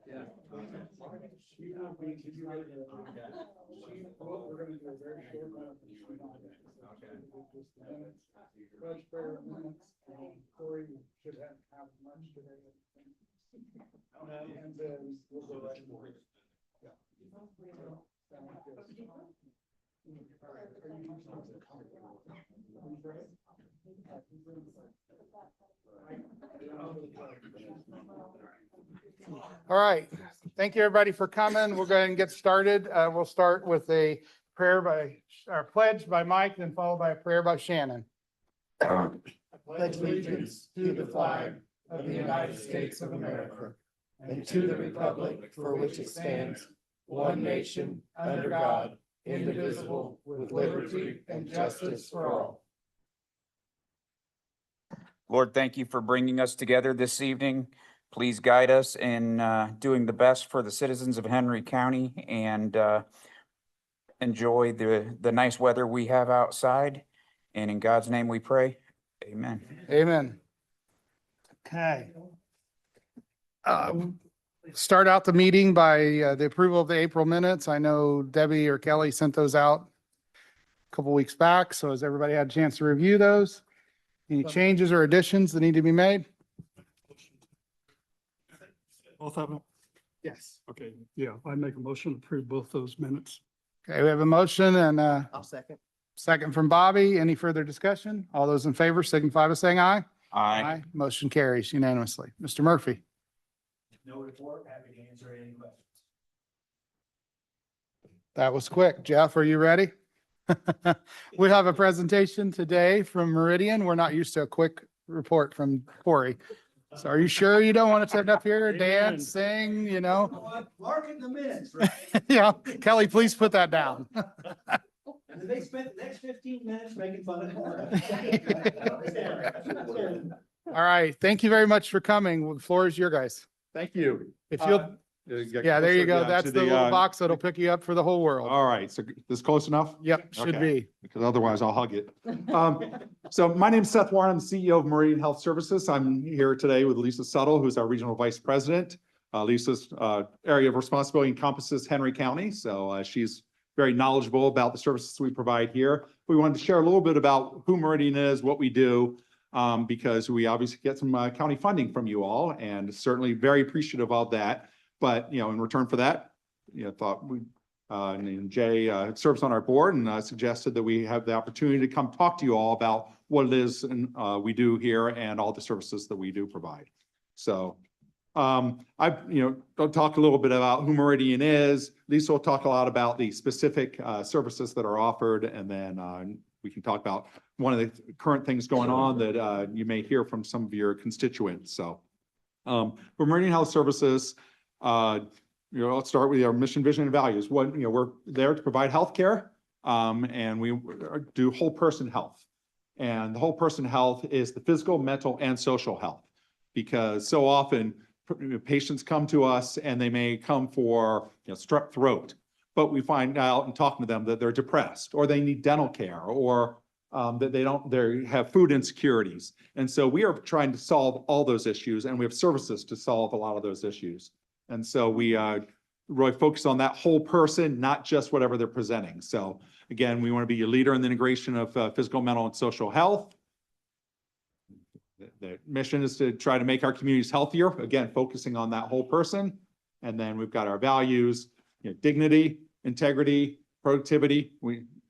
Yeah. We're going to do a very short round. Much prayer minutes. Corey should have much today. And then we'll go right for it. Yeah. All right. Thank you, everybody, for coming. We'll go ahead and get started. We'll start with a prayer or pledge by Mike, then followed by a prayer by Shannon. Pledge allegiance to the flag of the United States of America and to the republic for which it stands, one nation, under God, indivisible, with liberty and justice for all. Lord, thank you for bringing us together this evening. Please guide us in doing the best for the citizens of Henry County and enjoy the nice weather we have outside. And in God's name we pray. Amen. Amen. Okay. Start out the meeting by the approval of the April minutes. I know Debbie or Kelly sent those out a couple weeks back. So has everybody had a chance to review those? Any changes or additions that need to be made? Both of them? Yes. Okay, yeah, I make a motion to approve both those minutes. Okay, we have a motion and I'll second. second from Bobby. Any further discussion? All those in favor signify by saying aye. Aye. Motion carries unanimously. Mr. Murphy. No report, happy to answer any questions. That was quick. Jeff, are you ready? We have a presentation today from Meridian. We're not used to a quick report from Corey. So are you sure you don't want to sit up here, dance, sing, you know? Marking the minutes, right? Yeah, Kelly, please put that down. And they spent the next 15 minutes making fun of it. All right, thank you very much for coming. The floor is your guys. Thank you. If you'll, yeah, there you go. That's the little box that'll pick you up for the whole world. All right, so this close enough? Yep, should Okay. be. Because otherwise I'll hug it. So my name is Seth Warren. I'm the CEO of Meridian Health Services. I'm here today with Lisa Suttle, who's our Regional Vice President. Lisa's area of responsibility encompasses Henry County. So she's very knowledgeable about the services we provide here. We wanted to share a little bit about who Meridian is, what we do, because we obviously get some county funding from you all, and certainly very appreciative of that. But, you know, in return for that, you know, thought we, and Jay serves on our board and suggested that we have the opportunity to come talk to you all about what it is and we do here and all the services that we do provide. So I'll talk a little bit about who Meridian is. Lisa will talk a lot about the specific services that are offered, and then we can talk about one of the current things going on that you may hear from some of your constituents. So for Meridian Health Services, let's start with our mission, vision, and values. We're there to provide healthcare, and we do whole person health. And the whole person health is the physical, mental, and social health, because so often patients come to us and they may come for strep throat, but we find out in talking to them that they're depressed, or they need dental care, or that they have food insecurities. And so we are trying to solve all those issues, and we have services to solve a lot of those issues. And so we really focus on that whole person, not just whatever they're presenting. So again, we want to be a leader in the integration of physical, mental, and social health. The mission is to try to make our communities healthier, again, focusing on that whole person. And then we've got our values, dignity, integrity, productivity.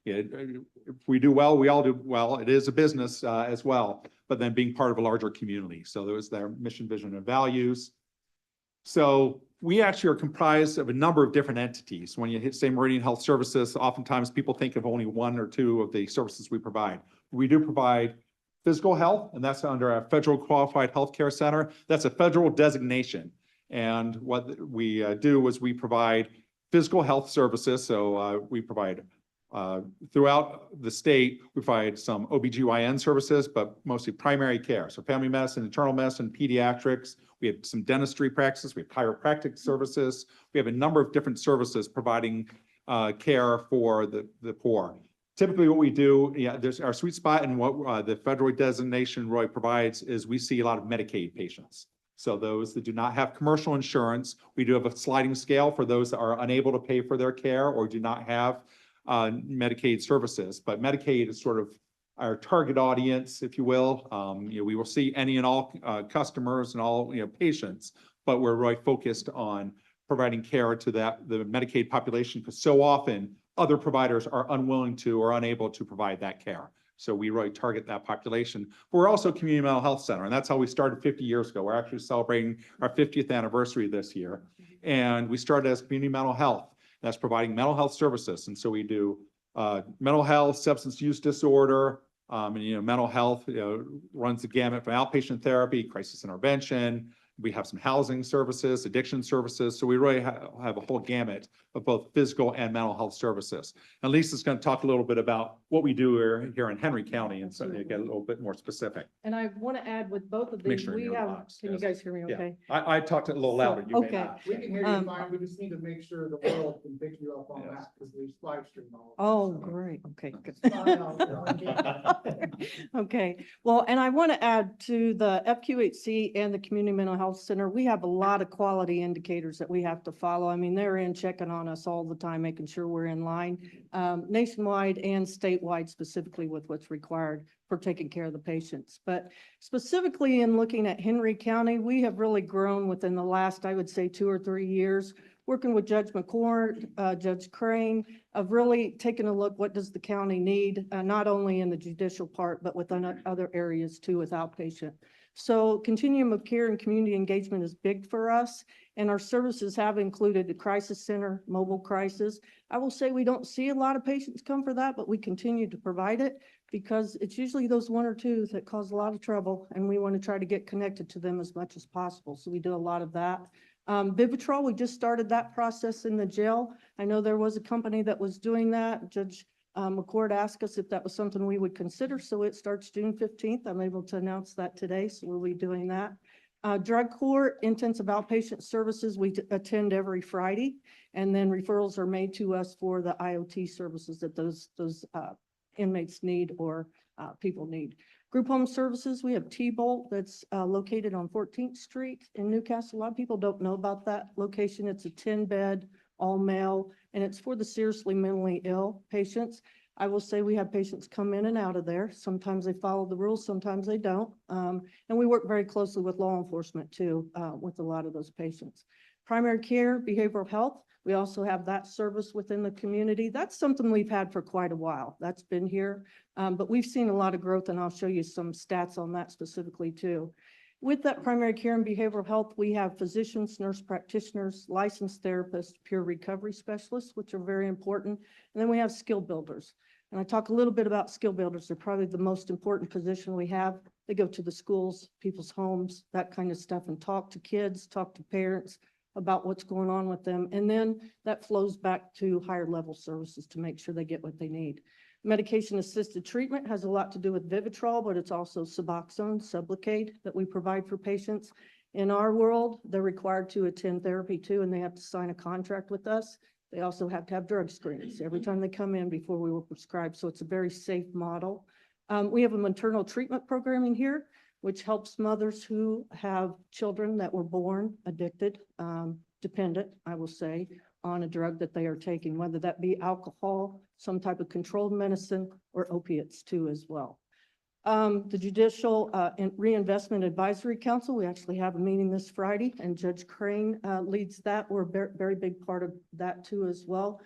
If we do well, we all do well. It is a business as well, but then being part of a larger community. So those are their mission, vision, and values. So we actually are comprised of a number of different entities. When you say Meridian Health Services, oftentimes people think of only one or two of the services we provide. We do provide physical health, and that's under our Federal Qualified Healthcare Center. That's a federal designation. And what we do is we provide physical health services. So we provide Throughout the state, we provide some OBGYN services, but mostly primary care. So family medicine, internal medicine, pediatrics. We have some dentistry practices. We have chiropractic services. We have a number of different services providing care for the poor. Typically what we do, there's our sweet spot, and what the federal designation really provides is we see a lot of Medicaid patients. So those that do not have commercial insurance, we do have a sliding scale for those that are unable to pay for their care or do not have Medicaid services. But Medicaid is sort of our target audience, if you will. We will see any and all customers and all patients, but we're really focused on providing care to the Medicaid population, because so often other providers are unwilling to or unable to provide that care. So we really target that population. We're also a community mental health center, and that's how we started 50 years ago. We're actually celebrating our 50th anniversary this year. And we started as community mental health. That's providing mental health services. And so we do mental health, substance use disorder, and mental health runs the gamut from outpatient therapy, crisis intervention. We have some housing services, addiction services. So we really have a whole gamut of both physical and mental health services. And Lisa's going to talk a little bit about what we do here in Henry County, and so get a little bit more specific. And I want to add with both of Make these, sure we you're have, boxed, can you yes. guys hear me Yeah. okay? I talked a little louder. You may okay. not. We can hear you Um, fine, we just need to make sure the world can pick you up on Yes. that, because we live stream all. Oh, of this, so. great. Okay, good. Fine. Okay, well, and I want to add to the FQHC and the Community Mental Health Center, we have a lot of quality indicators that we have to follow. I mean, they're in checking on us all the time, making sure we're in line, nationwide and statewide, specifically with what's required for taking care of the patients. But specifically in looking at Henry County, we have really grown within the last, I would say, 2 or 3 years, working with Judge McCord, Judge Crane, of really taking a look, what does the county need, not only in the judicial part, but within other areas too with outpatient. So continuum of care and community engagement is big for us, and our services have included the crisis center, mobile crisis. I will say we don't see a lot of patients come for that, but we continue to provide it because it's usually those 1 or 2 that cause a lot of trouble, and we want to try to get connected to them as much as possible. So we do a lot of that. Vivitrol, we just started that process in the jail. I know there was a company that was doing that. Judge McCord asked us if that was something we would consider. So it starts June 15th. I'm able to announce that today. So we'll be doing that. Drug court, intensive outpatient services, we attend every Friday. And then referrals are made to us for the IoT services that those inmates need or people need. Group home services, we have T-Bolt that's located on 14th Street in Newcastle. A lot of people don't know about that location. It's a 10-bed, all-male, and it's for the seriously mentally ill patients. I will say we have patients come in and out of there. Sometimes they follow the rules, sometimes they don't. And we work very closely with law enforcement too, with a lot of those patients. Primary care, behavioral health. We also have that service within the community. That's something we've had for quite a while. That's been here, but we've seen a lot of growth, and I'll show you some stats on that specifically too. With that primary care and behavioral health, we have physicians, nurse practitioners, licensed therapists, peer recovery specialists, which are very important. And then we have skill builders. And I talk a little bit about skill builders. They're probably the most important position we have. They go to the schools, people's homes, that kind of stuff, and talk to kids, talk to parents about what's going on with them. And then that flows back to higher level services to make sure they get what they need. Medication assisted treatment has a lot to do with Vivitrol, but it's also Suboxone, Sublocade that we provide for patients. In our world, they're required to attend therapy too, and they have to sign a contract with us. They also have to have drug screens every time they come in before we will prescribe. So it's a very safe model. We have a maternal treatment program in here, which helps mothers who have children that were born addicted, dependent, I will say, on a drug that they are taking, whether that be alcohol, some type of controlled medicine, or opiates too as well. The Judicial and Reinvestment Advisory Council, we actually have a meeting this Friday, and Judge Crane leads that. We're a very big part of that too as well.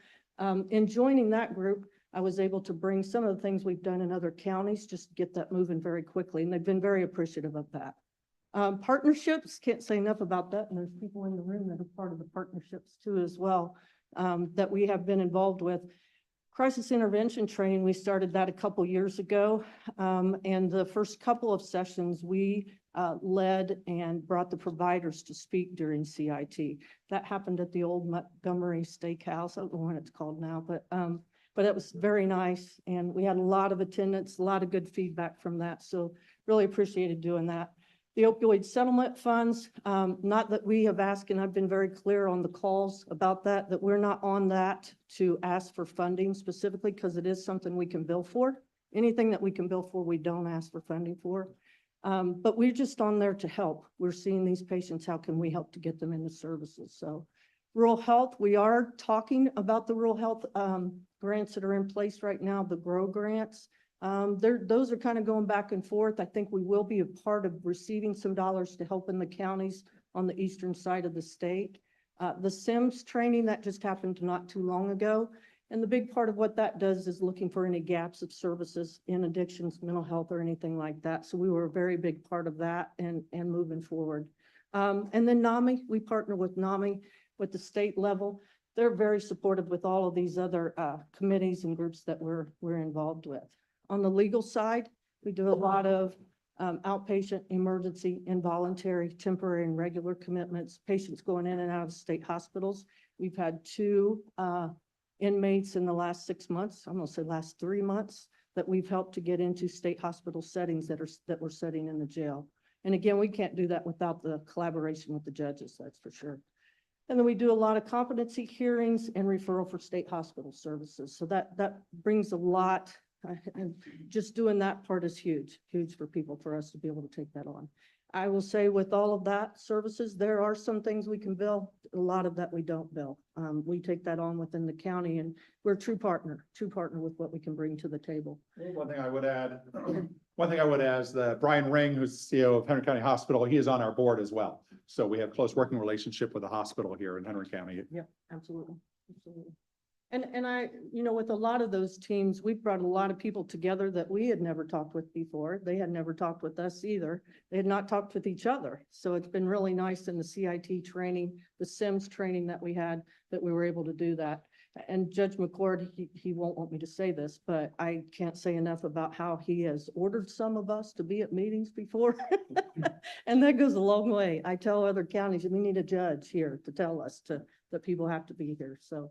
In joining that group, I was able to bring some of the things we've done in other counties, just to get that moving very quickly, and they've been very appreciative of that. Partnerships, can't say enough about that, and there's people in the room that are part of the partnerships too as well, that we have been involved with. Crisis intervention training, we started that a couple years ago, and the first couple of sessions we led and brought the providers to speak during CIT. That happened at the old Montgomery Steakhouse. I don't know what it's called now, but But it was very nice, and we had a lot of attendance, a lot of good feedback from that, so really appreciated doing that. The opioid settlement funds, not that we have asked, and I've been very clear on the calls about that, that we're not on that to ask for funding specifically, because it is something we can bill for. Anything that we can bill for, we don't ask for funding for. But we're just on there to help. We're seeing these patients, how can we help to get them into services? So rural health, we are talking about the rural health grants that are in place right now, the GROW grants. Those are kind of going back and forth. I think we will be a part of receiving some dollars to help in the counties on the eastern side of the state. The SIMS training that just happened not too long ago. And the big part of what that does is looking for any gaps of services in addictions, mental health, or anything like that. So we were a very big part of that and moving forward. And then NAMI, we partner with NAMI with the state level. They're very supportive with all of these other committees and groups that we're involved with. On the legal side, we do a lot of outpatient, emergency, involuntary, temporary, and regular commitments, patients going in and out of state hospitals. We've had 2 inmates in the last 6 months, I'm gonna say last 3 months, that we've helped to get into state hospital settings that we're setting in the jail. And again, we can't do that without the collaboration with the judges, that's for sure. And then we do a lot of competency hearings and referral for state hospital services. So that brings a lot. And just doing that part is huge for people, for us to be able to take that on. I will say with all of that services, there are some things we can bill, a lot of that we don't bill. We take that on within the county, and we're a true partner with what we can bring to the table. One thing I would add is that Brian Ring, who's the CEO of Henry County Hospital, he is on our board as well. So we have a close working relationship with the hospital here in Henry County. Yeah, absolutely. Absolutely. And I, with a lot of those teams, we've brought a lot of people together that we had never talked with before. They had never talked with us either. They had not talked with each other. So it's been really nice in the CIT training, the SIMS training that we had, that we were able to do that. And Judge McCord, he won't want me to say this, but I can't say enough about how he has ordered some of us to be at meetings before. And that goes a long way. I tell other counties, we need a judge here to tell us that people have to be here. So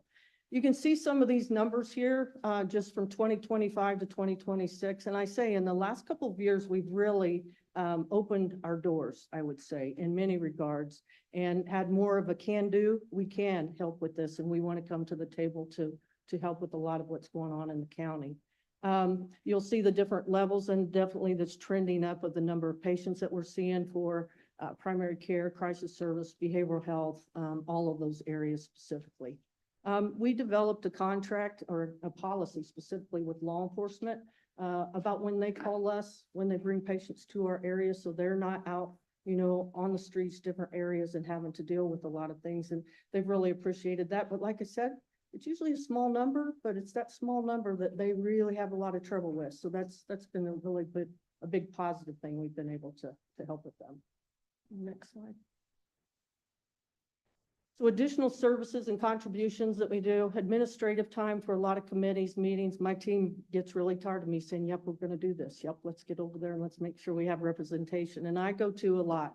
you can see some of these numbers here, just from 2025 to 2026. And I say in the last couple of years, we've really opened our doors, I would say, in many regards, and had more of a can do. We can help with this, and we want to come to the table to help with a lot of what's going on in the county. You'll see the different levels, and definitely that's trending up of the number of patients that we're seeing for primary care, crisis service, behavioral health, all of those areas specifically. We developed a contract or a policy specifically with law enforcement about when they call us, when they bring patients to our area, so they're not out, on the streets, different areas, and having to deal with a lot of things. And they've really appreciated that. But like I said, it's usually a small number, but it's that small number that they really have a lot of trouble with. So that's been a really a big positive thing we've been able to help with them. Next slide. So additional services and contributions that we do, administrative time for a lot of committees, meetings. My team gets really tired of me saying, yep, we're going to do this. Yep, let's get over there and let's make sure we have representation. And I go to a lot.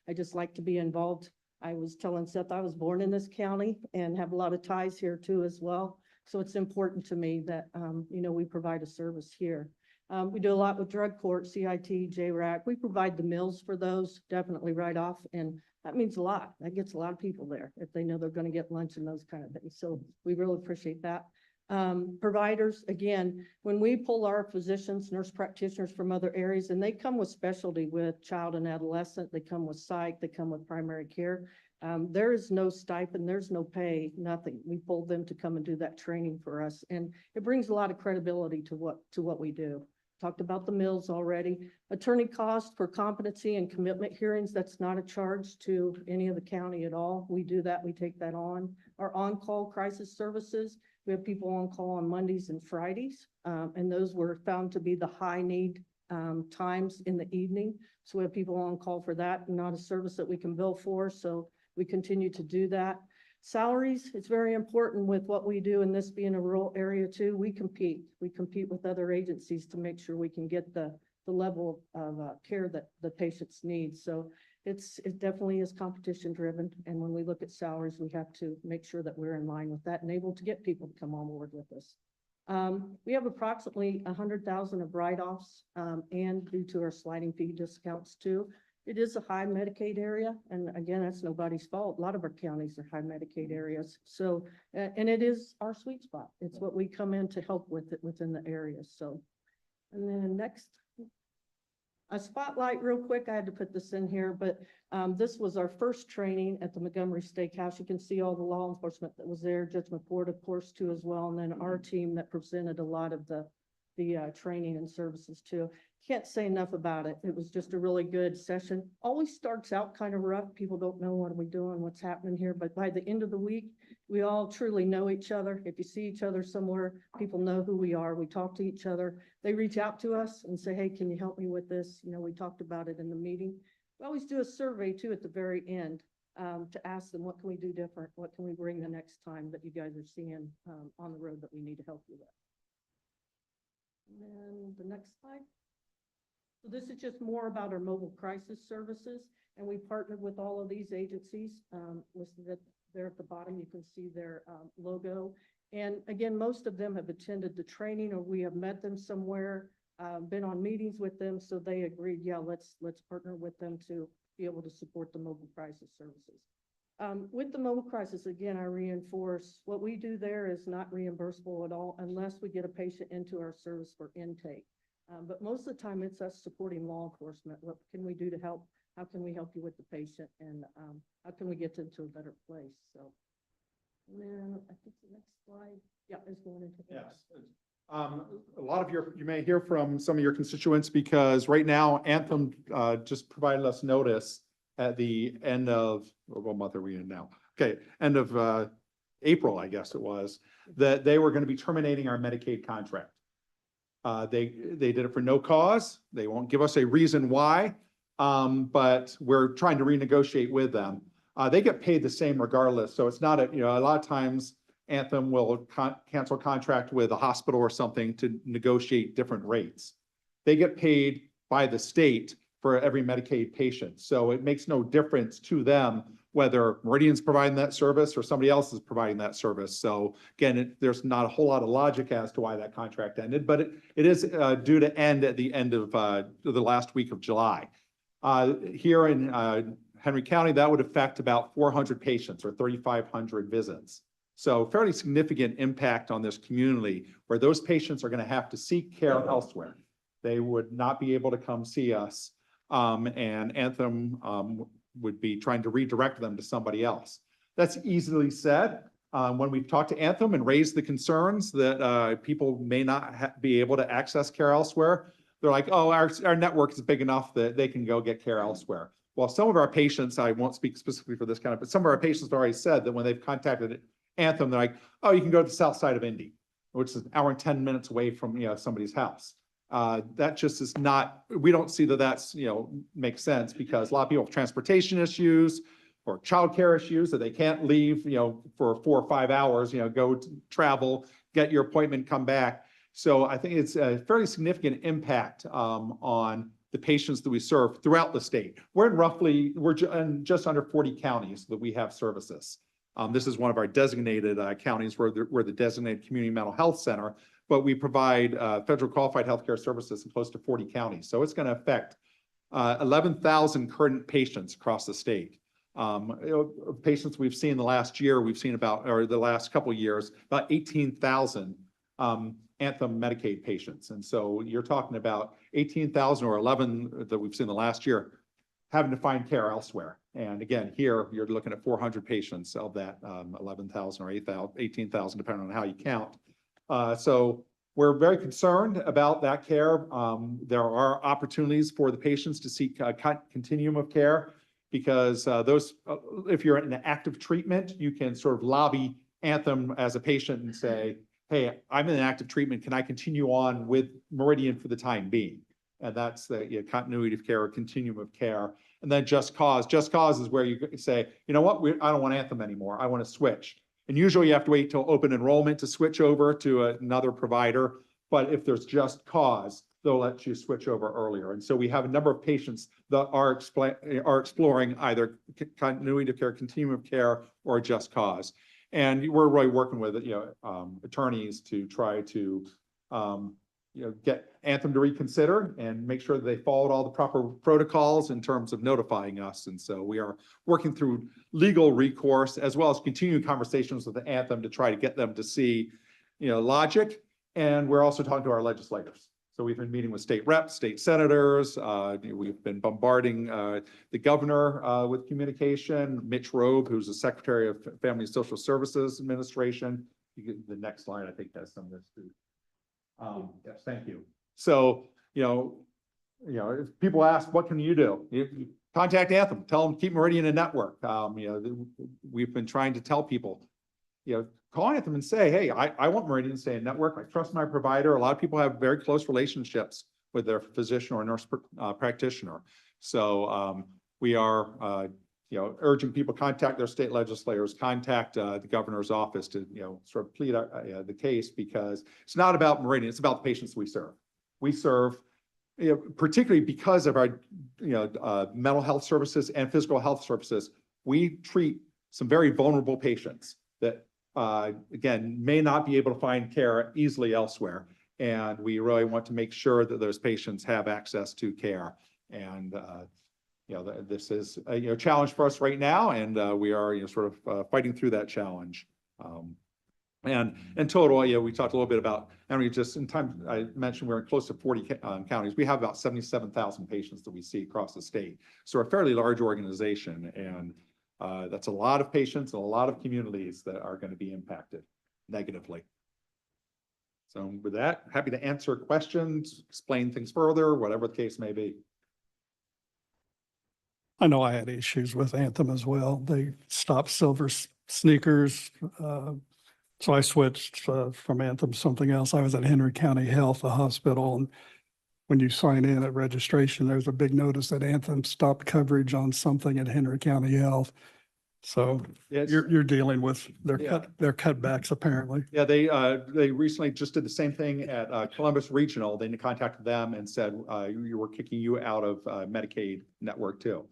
I just like to be involved. I was telling Seth, I was born in this county and have a lot of ties here too as well. So it's important to me that, we provide a service here. We do a lot with drug court, CIT, JRAC. We provide the meals for those, definitely right off. And that means a lot. That gets a lot of people there if they know they're going to get lunch and those kind of things. So we really appreciate that. Providers, again, when we pull our physicians, nurse practitioners from other areas, and they come with specialty with child and adolescent, they come with psych, they come with primary care. There is no stipend, there's no pay, nothing. We pull them to come and do that training for us. And it brings a lot of credibility to what we do. Talked about the mills already. Attorney cost for competency and commitment hearings, that's not a charge to any of the county at all. We do that, we take that on. Our on-call crisis services, we have people on call on Mondays and Fridays, and those were found to be the high need times in the evening. So we have people on call for that, not a service that we can bill for, so we continue to do that. Salaries, it's very important with what we do, and this being a rural area too. We compete with other agencies to make sure we can get the level of care that the patients need. So it definitely is competition driven. And when we look at salaries, we have to make sure that we're in line with that and able to get people to come on board with us. We have approximately 100,000 of write-offs, and due to our sliding fee discounts too. It is a high Medicaid area, and again, that's nobody's fault. A lot of our counties are high Medicaid areas. So, and it is our sweet spot. It's what we come in to help with it within the area, so. And then next, a spotlight real quick. I had to put this in here, but this was our first training at the Montgomery Steakhouse. You can see all the law enforcement that was there, Judge McCord, of course, too, as well. And then our team that presented a lot of the training and services too. Can't say enough about it. It was just a really good session. Always starts out kind of rough. People don't know what are we doing, what's happening here. But by the end of the week, we all truly know each other. If you see each other somewhere, people know who we are. We talk to each other. They reach out to us and say, hey, can you help me with this? You know, we talked about it in the meeting. We always do a survey too at the very end to ask them, what can we do different? What can we bring the next time that you guys are seeing on the road that we need to help you with? And then the next slide. So this is just more about our mobile crisis services, and we partnered with all of these agencies listed there at the bottom. You can see their logo. And again, most of them have attended the training, or we have met them somewhere, been on meetings with them. So they agreed, yeah, let's partner with them to be able to support the mobile crisis services. With the mobile crisis, again, I reinforce what we do there is not reimbursable at all unless we get a patient into our service for intake. But most of the time it's us supporting law enforcement. What can we do to help? How can we help you with the patient? And how can we get them to a better place? So, and then I think the next slide, yeah, is going into. Yes. A lot of you may hear from some of your constituents because right now Anthem just provided us notice at the end of, what month are we in now? Okay, end of April, I guess it was, that they were going to be terminating our Medicaid contract. They did it for no cause. They won't give us a reason why, but we're trying to renegotiate with them. They get paid the same regardless. So it's not a lot of times Anthem will cancel contract with a hospital or something to negotiate different rates. They get paid by the state for every Medicaid patient. So it makes no difference to them whether Meridian's providing that service or somebody else is providing that service. So again, there's not a whole lot of logic as to why that contract ended, but it is due to end at the end of the last week of July. Here in Henry County, that would affect about 400 patients or 3,500 visits. So fairly significant impact on this community where those patients are going to have to seek care elsewhere. They would not be able to come see us, and Anthem would be trying to redirect them to somebody else. That's easily said. When we've talked to Anthem and raised the concerns that people may not be able to access care elsewhere, they're like, oh, our network is big enough that they can go get care elsewhere. Well, some of our patients, I won't speak specifically for this kind of, but some of our patients have already said that when they've contacted Anthem, they're like, oh, you can go to the south side of Indy, which is an hour and 10 minutes away from somebody's house. That just is not, we don't see that that's, makes sense because a lot of people have transportation issues or childcare issues that they can't leave, for 4 or 5 hours, go to travel, get your appointment, come back. So I think it's a fairly significant impact on the patients that we serve throughout the state. We're in just under 40 counties that we have services. This is one of our designated counties. We're the designated community mental health center, but we provide federal qualified healthcare services in close to 40 counties. So it's going to affect 11,000 current patients across the state. Patients we've seen the last year, the last couple of years, about 18,000 Anthem Medicaid patients. And so you're talking about 18,000 or 11 that we've seen the last year having to find care elsewhere. And again, here you're looking at 400 patients of that 11,000 or 18,000, depending on how you count. So we're very concerned about that care. There are opportunities for the patients to seek a continuum of care because if you're in an active treatment, you can sort of lobby Anthem as a patient and say, hey, I'm in an active treatment. Can I continue on with Meridian for the time being? And that's the continuity of care or continuum of care. And then just cause. Just cause is where you say, you know what, I don't want Anthem anymore. I want to switch. And usually you have to wait till open enrollment to switch over to another provider. But if there's just cause, they'll let you switch over earlier. And so we have a number of patients that are exploring either continuity of care, continuum of care, or just cause. And we're really working with, attorneys to try to, get Anthem to reconsider and make sure that they followed all the proper protocols in terms of notifying us. And so we are working through legal recourse as well as continuing conversations with the Anthem to try to get them to see, logic. And we're also talking to our legislators. So we've been meeting with state reps, state senators. We've been bombarding the governor with communication. Mitch Robe, who's the Secretary of Family and Social Services Administration. The next slide, I think, has some of this too. Yes, thank you. So, if people ask, what can you do? You contact Anthem, tell them, keep Meridian a network. We've been trying to tell people, call Anthem and say, hey, I want Meridian to stay a network. I trust my provider. A lot of people have very close relationships with their physician or nurse practitioner. So we are, urging people contact their state legislators, contact the governor's office to, sort of plead the case, because it's not about Meridian, it's about the patients we serve. We serve, particularly because of our, mental health services and physical health services, we treat some very vulnerable patients that, again, may not be able to find care easily elsewhere. And we really want to make sure that those patients have access to care. And, this is a challenge for us right now, and we are sort of fighting through that challenge. And in total, we talked a little bit about, and we just in time, I mentioned we're in close to 40 counties. We have about 77,000 patients that we see across the state. So we're a fairly large organization, and that's a lot of patients and a lot of communities that are going to be impacted negatively. So with that, happy to answer questions, explain things further, whatever the case may be. I know I had issues with Anthem as well. They stopped Silver Sneakers. So I switched from Anthem to something else. I was at Henry County Health, the hospital, and when you sign in at registration, there's a big notice that Anthem stopped coverage on something at Henry County Health. So you're dealing with their cutbacks apparently. Yeah, they recently just did the same thing at Columbus Regional. They contacted them and said you were kicking you out of Medicaid network too.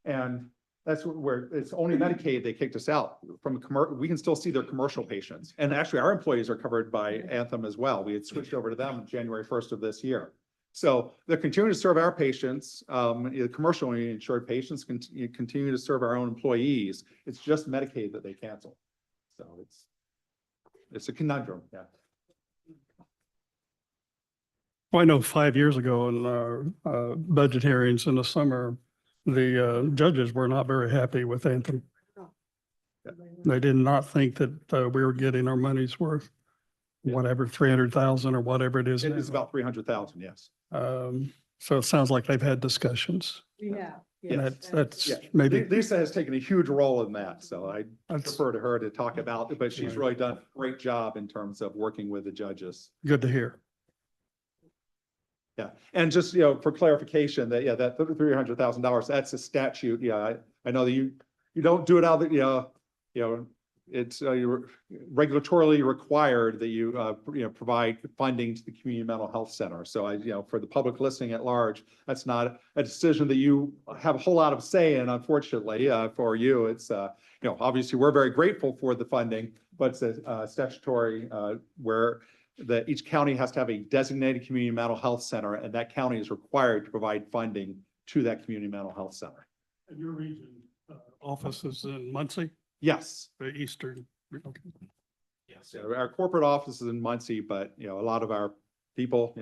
And that's where it's only Medicaid they kicked us out from. We can still see their commercial patients. And actually our employees are covered by Anthem as well. We had switched over to them January 1st of this year. So they're continuing to serve our patients, commercially insured patients continue to serve our own employees. It's just Medicaid that they cancel. So it's a conundrum. Yeah. Well, I know 5 years ago in our budget hearings in the summer, the judges were not very happy with Anthem. They did not think that we were getting our money's worth, whatever, 300,000 or whatever it is. It is about 300,000, yes. So it sounds like they've had discussions. Yeah. And that's Yeah. maybe, Lisa has taken a huge role in that, so I defer to her to talk about it, but she's really done a great job in terms of working with the judges. good to hear. Yeah, and just, for clarification, that, that $300,000, that's a statute. Yeah, I know that you don't do it out of, it's you're regulatorily required that you, provide funding to the community mental health center. So for the public listening at large, that's not a decision that you have a whole lot of say in, unfortunately, for you. It's, obviously we're very grateful for the funding, but it's a statutory, where each county has to have a designated community mental health center, and that county is required to provide funding to that community mental health center. And your region office is in Muncie, Yes. the eastern. Okay. Yes. Our corporate office is in Muncie, but a lot of our people,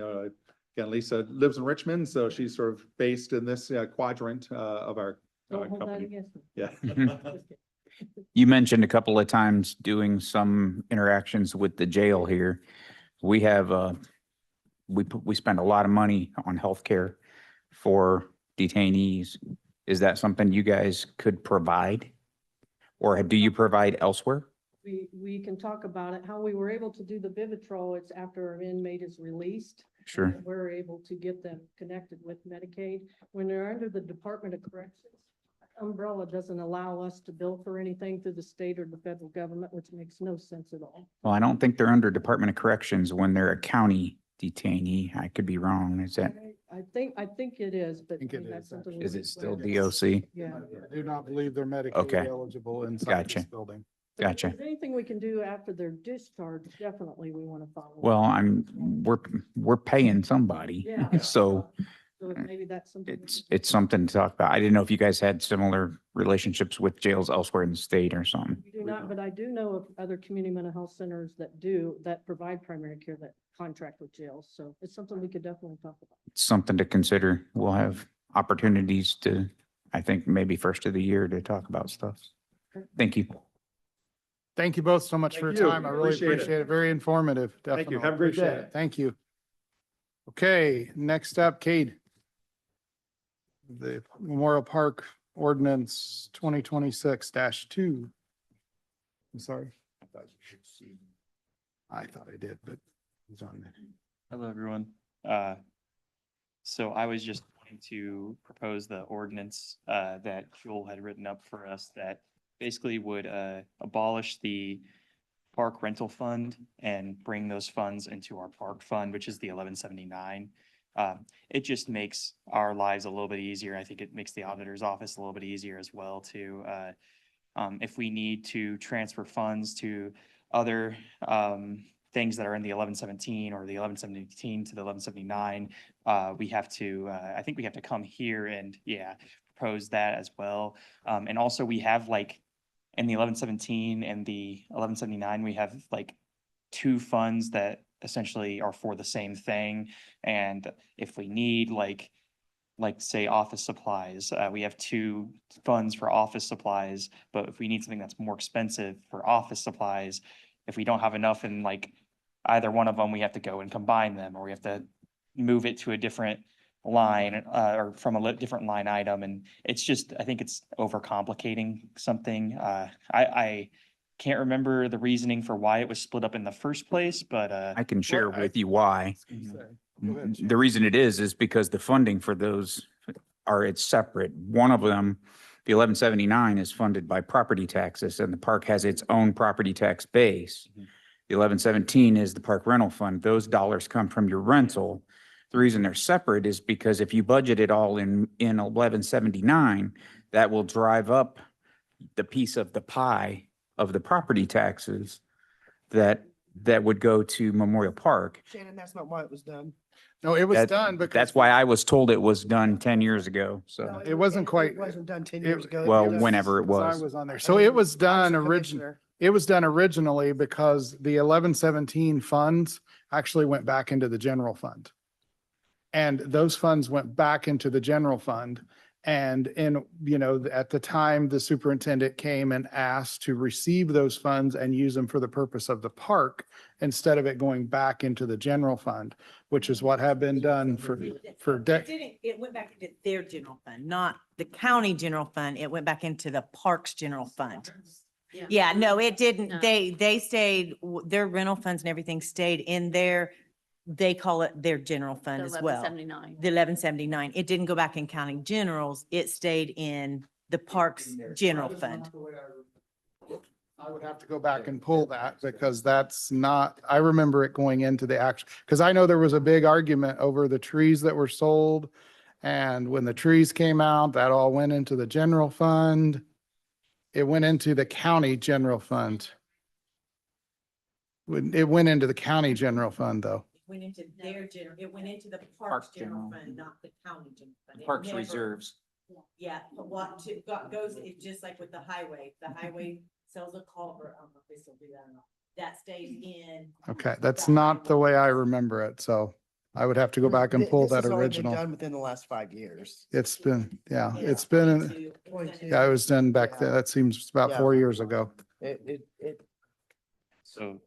again, Lisa lives in Richmond, so she's sort of based in this quadrant of our Don't hold that company. against me. Yeah. You mentioned a couple of times doing some interactions with the jail here. We have, we spend a lot of money on healthcare for detainees. Is that something you guys could provide? Or do you provide elsewhere? We can talk about it. How we were able to do the Vivitrol, it's after an inmate is released. Sure. We're able to get them connected with Medicaid. When they're under the Department of Corrections, umbrella doesn't allow us to bill for anything through the state or the federal government, which makes no sense at all. Well, I don't think they're under Department of Corrections when they're a county detainee. I could be wrong. Is that, I think it is, but. think it that's is, something actually. is we it still can- DOC? Yeah. I do not believe they're Medicaid Okay. eligible inside Gotcha. this building. But if Gotcha. there's anything we can do after their discharge, definitely we want to follow. Well, we're paying somebody. Yeah. So So if maybe that's something. we can- it's something to talk about. I didn't know if you guys had similar relationships with jails elsewhere in the state or something. We do not, but I do know of other community mental health centers that do, that provide primary care that contract with jails. So it's something we could definitely talk about. It's something to consider. We'll have opportunities to, I think, maybe first of the year to talk about stuff. Thank you. Thank you both so much for your Thank you. time. I really Appreciate it. appreciate it. Very informative. Thank you. Definitely. Have a great Appreciate day. it. Thank you. Okay, next up, Cade. The Memorial Park Ordinance 2026-2. I'm sorry. I thought I did, but it's on there. Hello, everyone. So I was just wanting to propose the ordinance that Joel had written up for us that basically would abolish the park rental fund and bring those funds into our park fund, which is the 1179. It just makes our lives a little bit easier. I think it makes the auditor's office a little bit easier as well to if we need to transfer funds to other things that are in the 1117 or the 1117 to the 1179, we have to, I think we have to come here and, propose that as well. And also we have like, in the 1117 and the 1179, we have like two funds that essentially are for the same thing. And if we need like say office supplies, we have two funds for office supplies, but if we need something that's more expensive for office supplies, if we don't have enough in like either one of them, we have to go and combine them, or we have to move it to a different line, or from a different line item. And it's just, I think it's overcomplicating something. I can't remember the reasoning for why it was split up in the first place, but, I can share Well, with you why. Go ahead, Shane. The reason it is because the funding for those it's separate. One of them, the 1179 is funded by property taxes, and the park has its own property tax base. The 1117 is the park rental fund. Those dollars come from your rental. The reason they're separate is because if you budget it all in 1179, that will drive up the piece of the pie of the property taxes that would go to Memorial Park. Shannon, that's not why it was done. No, it was That- done because. That's why I was told it was done 10 years ago. No, So, It wasn't quite- It wasn't done 10 it- years ago. well, It was- whenever it So I was. was on there. So it was done I was the originally. commissioner. It was done originally because the 1117 funds actually went back into the general fund. And those funds went back into the general fund. And at the time, the superintendent came and asked to receive those funds and use them for the purpose of the park instead of it going back into the general fund, which is what had been done for decades. It went back into their general fund, not the county general fund. It went back into the parks general fund. Yeah, no, it didn't. No. They stayed, their rental funds and everything stayed in their, they call it their general fund as well. 1179. The 1179. It didn't go back in county generals. It stayed in the parks general fund. I would have to go back and pull that because that's not, I remember it going into the action, because I know there was a big argument over the trees that were sold. And when the trees came out, that all went into the general fund. It went into the county general fund. It went into the county general fund, though. It went into their general, it went into the Park parks general general. fund, not the county general fund. It Parks never- reserves. Yeah, but goes, it's just like with the highway sells a culvert, I don't know if they still do that or not. That stays in. Okay, that's not the way I remember it, so I would have to go back and pull This that has only been original. Done within the last 5 years. It's been, yeah, Yeah, it's been, 22. yeah, it was done back then. That seems about Yeah. 4 years ago. It, So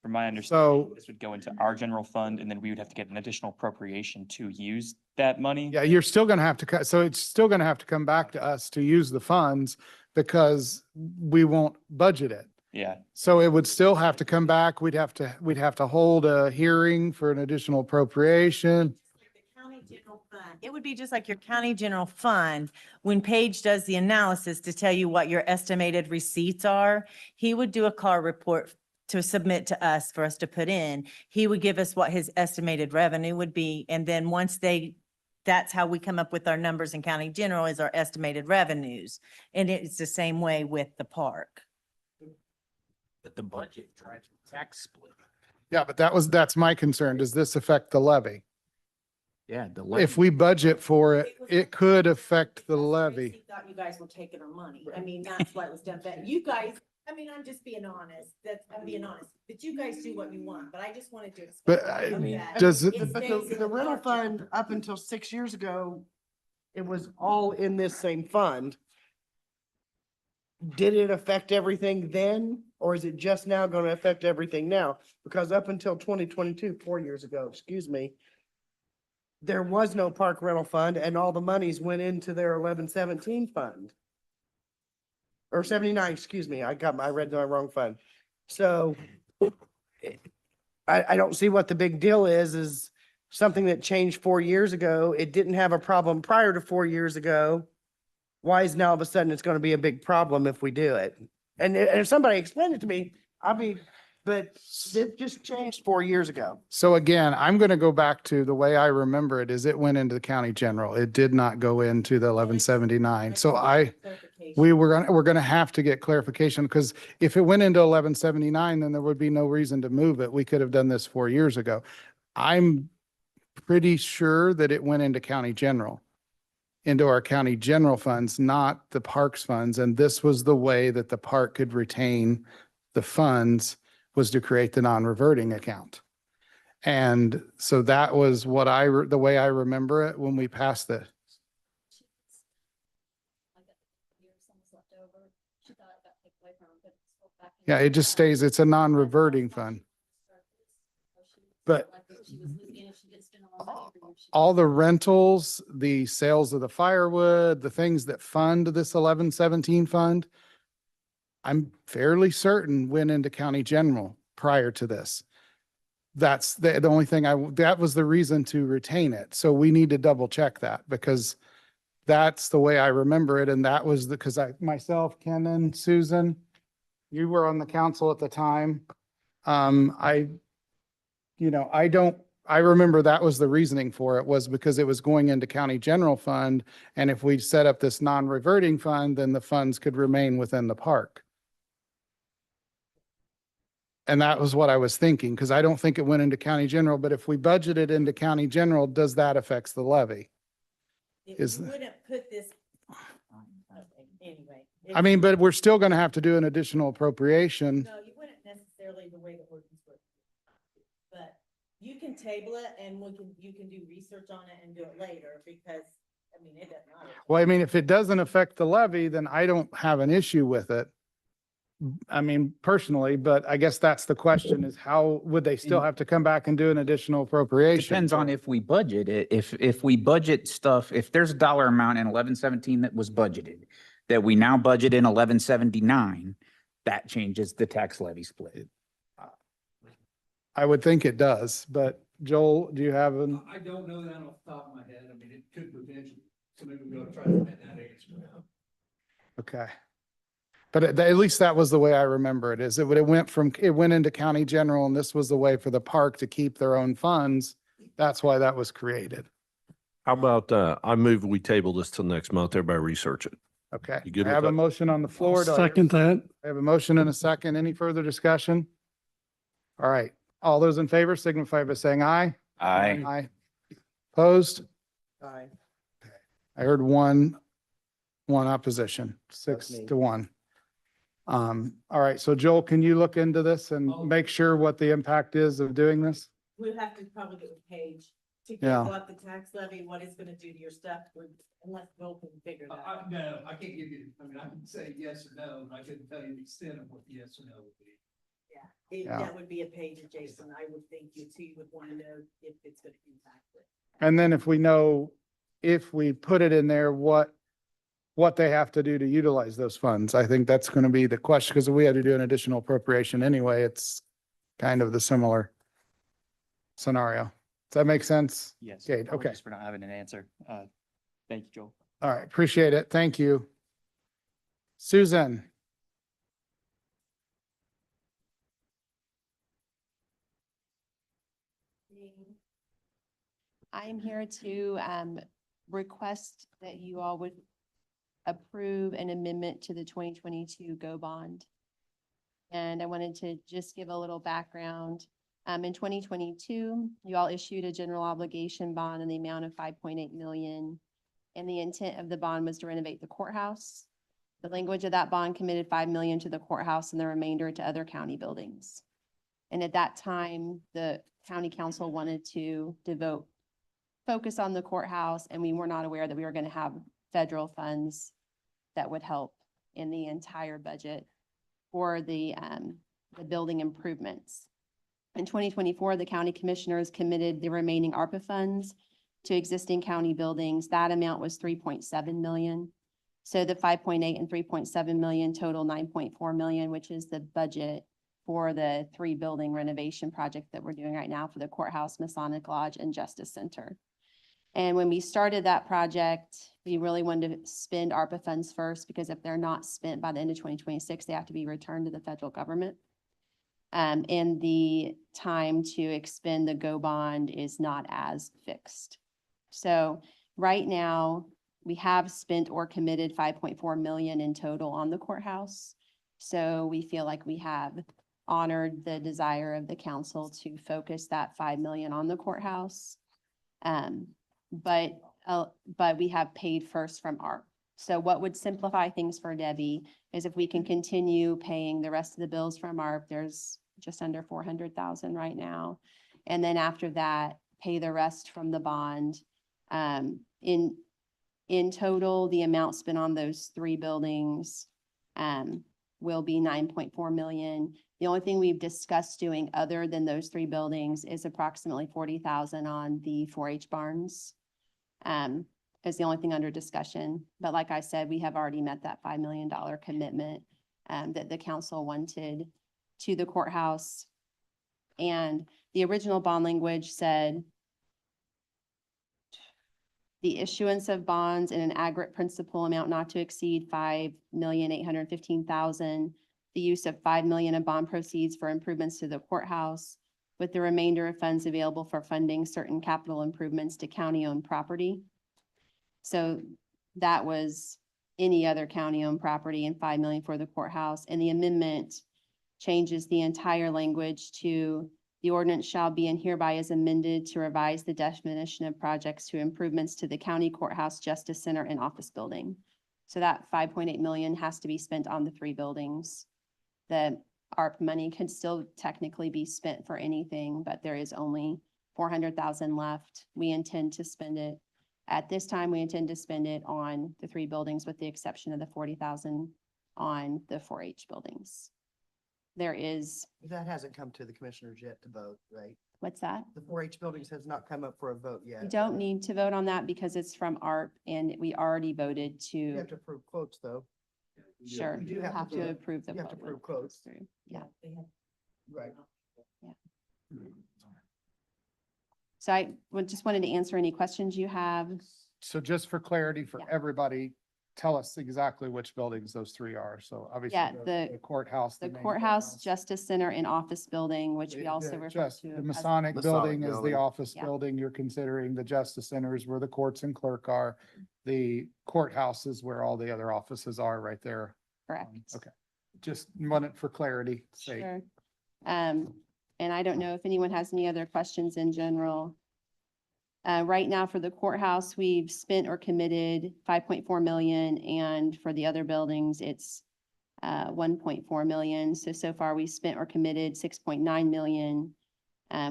from my understanding, So, this would go into our general fund, and then we would have to get an additional appropriation to use that money. yeah, you're still gonna have to cut, so it's still gonna have to come back to us to use the funds because we won't budget it. Yeah, So it would still have to come back. We'd have to hold a hearing for an additional appropriation. The county general fund. It would be just like your county general fund. When Paige does the analysis to tell you what your estimated receipts are, he would do a car report to submit to us for us to put in. He would give us what his estimated revenue would be. And then that's how we come up with our numbers in county general is our estimated revenues. And it's the same way with the park. But the budget drives the tax split. Yeah, but that's my concern. Does this affect the levy? Yeah, the If we budget for it, it could affect the levy. Thought you guys were taking our money. I mean, that's why it was done, but you guys, I mean, I'm just being honest, I'm being honest, but you guys do what you want, but I just wanted to. But explain I mean, that does it- it But stays in the rental park fund, general. up until 6 years ago, it was all in this same fund. Did it affect everything then, or is it just now gonna affect everything now? Because up until 2022, 4 years ago, excuse me, there was no park rental fund and all the monies went into their 1117 fund. Or 79, excuse me, I read the wrong fund. So I don't see what the big deal is something that changed 4 years ago. It didn't have a problem prior to 4 years ago. Why is now all of a sudden it's gonna be a big problem if we do it? And if somebody explained it to me, but it just changed 4 years ago. So again, I'm going to go back to the way I remember it is it went into the county general. It did not go into the 1179. So we're going to have to get clarification because if it went into 1179, then there would be no reason to move it. We could have done this 4 years ago. I'm pretty sure that it went into county general, into our county general funds, not the parks funds. And this was the way that the park could retain the funds, was to create the non-reverting account. And so that was what the way I remember it when we passed it. Yeah, it just stays, it's a non-reverting fund. But all the rentals, the sales of the firewood, the things that fund this 1117 fund, I'm fairly certain went into county general prior to this. That's the only thing that was the reason to retain it. So we need to double check that because that's the way I remember it. And that was because myself, Ken and Susan, you were on the council at the time. I remember that was the reasoning for it, was because it was going into county general fund. And if we set up this non-reverting fund, then the funds could remain within the park. And that was what I was thinking, because I don't think it went into county general, but if we budget it into county general, does that affects the levy? You is- wouldn't put this, anyway. I mean, but we're still going to have to do an additional appropriation. No, you wouldn't necessarily the way the ordinance works. But you can table it and you can do research on it and do it later because, I mean, it doesn't matter. Well, I mean, if it doesn't affect the levy, then I don't have an issue with it. I mean, personally, but I guess that's the question is how would they still have to come back and do an additional appropriation? Depends on if we budget it. If we budget stuff, if there's a dollar amount in 1117 that was budgeted, that we now budget in 1179, that changes the tax levy split. I would think it does, but Joel, do you have an? I don't know that off the top of my head. I mean, it could potentially, somebody would go try to find that answer. Okay. But at least that was the way I remember it, is it went into county general and this was the way for the park to keep their own funds. That's why that was created. How about, I move we table this till next month. Everybody research it. Okay. You good I with have a that? motion on the floor. Do I- Second that. I have a motion and a second. Any further discussion? All right. All those in favor signify by saying aye. Aye. Aye. Opposed? Aye. I heard one opposition, That's me. 6-1. All right. So Joel, can you look into this and make sure what the impact is of doing this? We'll have to probably get a page to Yeah. get what the tax levy, what it's gonna do to your stuff, unless Bill can figure that out. No, I can't give you, I mean, I can say yes or no, and I couldn't tell you the extent of what the yes or no would be. Yeah. That would be a page adjacent. I would think you too would want to know if it's gonna impact it. And then if we put it in there, what they have to do to utilize those funds. I think that's going to be the question, because we had to do an additional appropriation anyway. It's kind of the similar scenario. Does that make sense? Yes. Okay, okay. Apologies for not having an answer. Thank you, Joel. All right, appreciate it. Thank you. Susan? I am here to request that you all would approve an amendment to the 2022 GO bond. And I wanted to just give a little background. In 2022, you all issued a general obligation bond in the amount of 5.8 million. And the intent of the bond was to renovate the courthouse. The language of that bond committed 5 million to the courthouse and the remainder to other county buildings. And at that time, the county council wanted to focus on the courthouse, and we were not aware that we were going to have federal funds that would help in the entire budget for the building improvements. In 2024, the county commissioners committed the remaining ARPA funds to existing county buildings. That amount was 3.7 million. So the 5.8 and 3.7 million total 9.4 million, which is the budget for the 3 building renovation project that we're doing right now for the courthouse, Masonic Lodge, and Justice Center. And when we started that project, we really wanted to spend ARPA funds first, because if they're not spent by the end of 2026, they have to be returned to the federal government. And the time to expend the GO bond is not as fixed. So right now, we have spent or committed 5.4 million in total on the courthouse. So we feel like we have honored the desire of the council to focus that 5 million on the courthouse. But we have paid first from ARP. So what would simplify things for Debbie is if we can continue paying the rest of the bills from ARP. There's just under 400,000 right now. And then after that, pay the rest from the bond. In total, the amount spent on those 3 buildings will be 9.4 million. The only thing we've discussed doing other than those 3 buildings is approximately 40,000 on the 4-H barns. Is the only thing under discussion. But like I said, we have already met that $5 million commitment that the council wanted to the courthouse. And the original bond language said the issuance of bonds in an aggregate principal amount not to exceed 5,815,000, the use of 5 million of bond proceeds for improvements to the courthouse, with the remainder of funds available for funding certain capital improvements to county-owned property. So that was any other county-owned property, and 5 million for the courthouse. And the amendment changes the entire language to the ordinance shall be and hereby is amended to revise the definition of projects to improvements to the county courthouse, justice center, and office building. So that 5.8 million has to be spent on the 3 buildings. The ARP money can still technically be spent for anything, but there is only 400,000 left. We intend to spend it. At this time, we intend to spend it on the 3 buildings, with the exception of the 40,000 on the 4-H buildings. There is, That hasn't come to the commissioners yet to vote, right? what's that? The 4-H buildings has not come up for a vote yet. We don't need to vote on that because it's from ARP, and we already voted You to, have to approve quotes, though. sure, You do you have to have to approve- approve the you have to vote approve when it quotes. comes through. Yeah. Right. So I just wanted to answer any questions you have. So just for clarity for Yeah. everybody, tell us exactly which buildings those 3 are. So obviously Yeah, the courthouse. The main courthouse, justice center, and office building, which we The- also the refer just- to The as. Masonic building is the building. office Yeah. building you're considering. The justice centers where the courts and clerk are. The courthouse is where all the other offices are right there. Correct. Okay. Just want it for clarity sake. Sure. And I don't know if anyone has any other questions in general. Right now for the courthouse, we've spent or committed 5.4 million, and for the other buildings, it's 1.4 million. So far we spent or committed 6.9 million,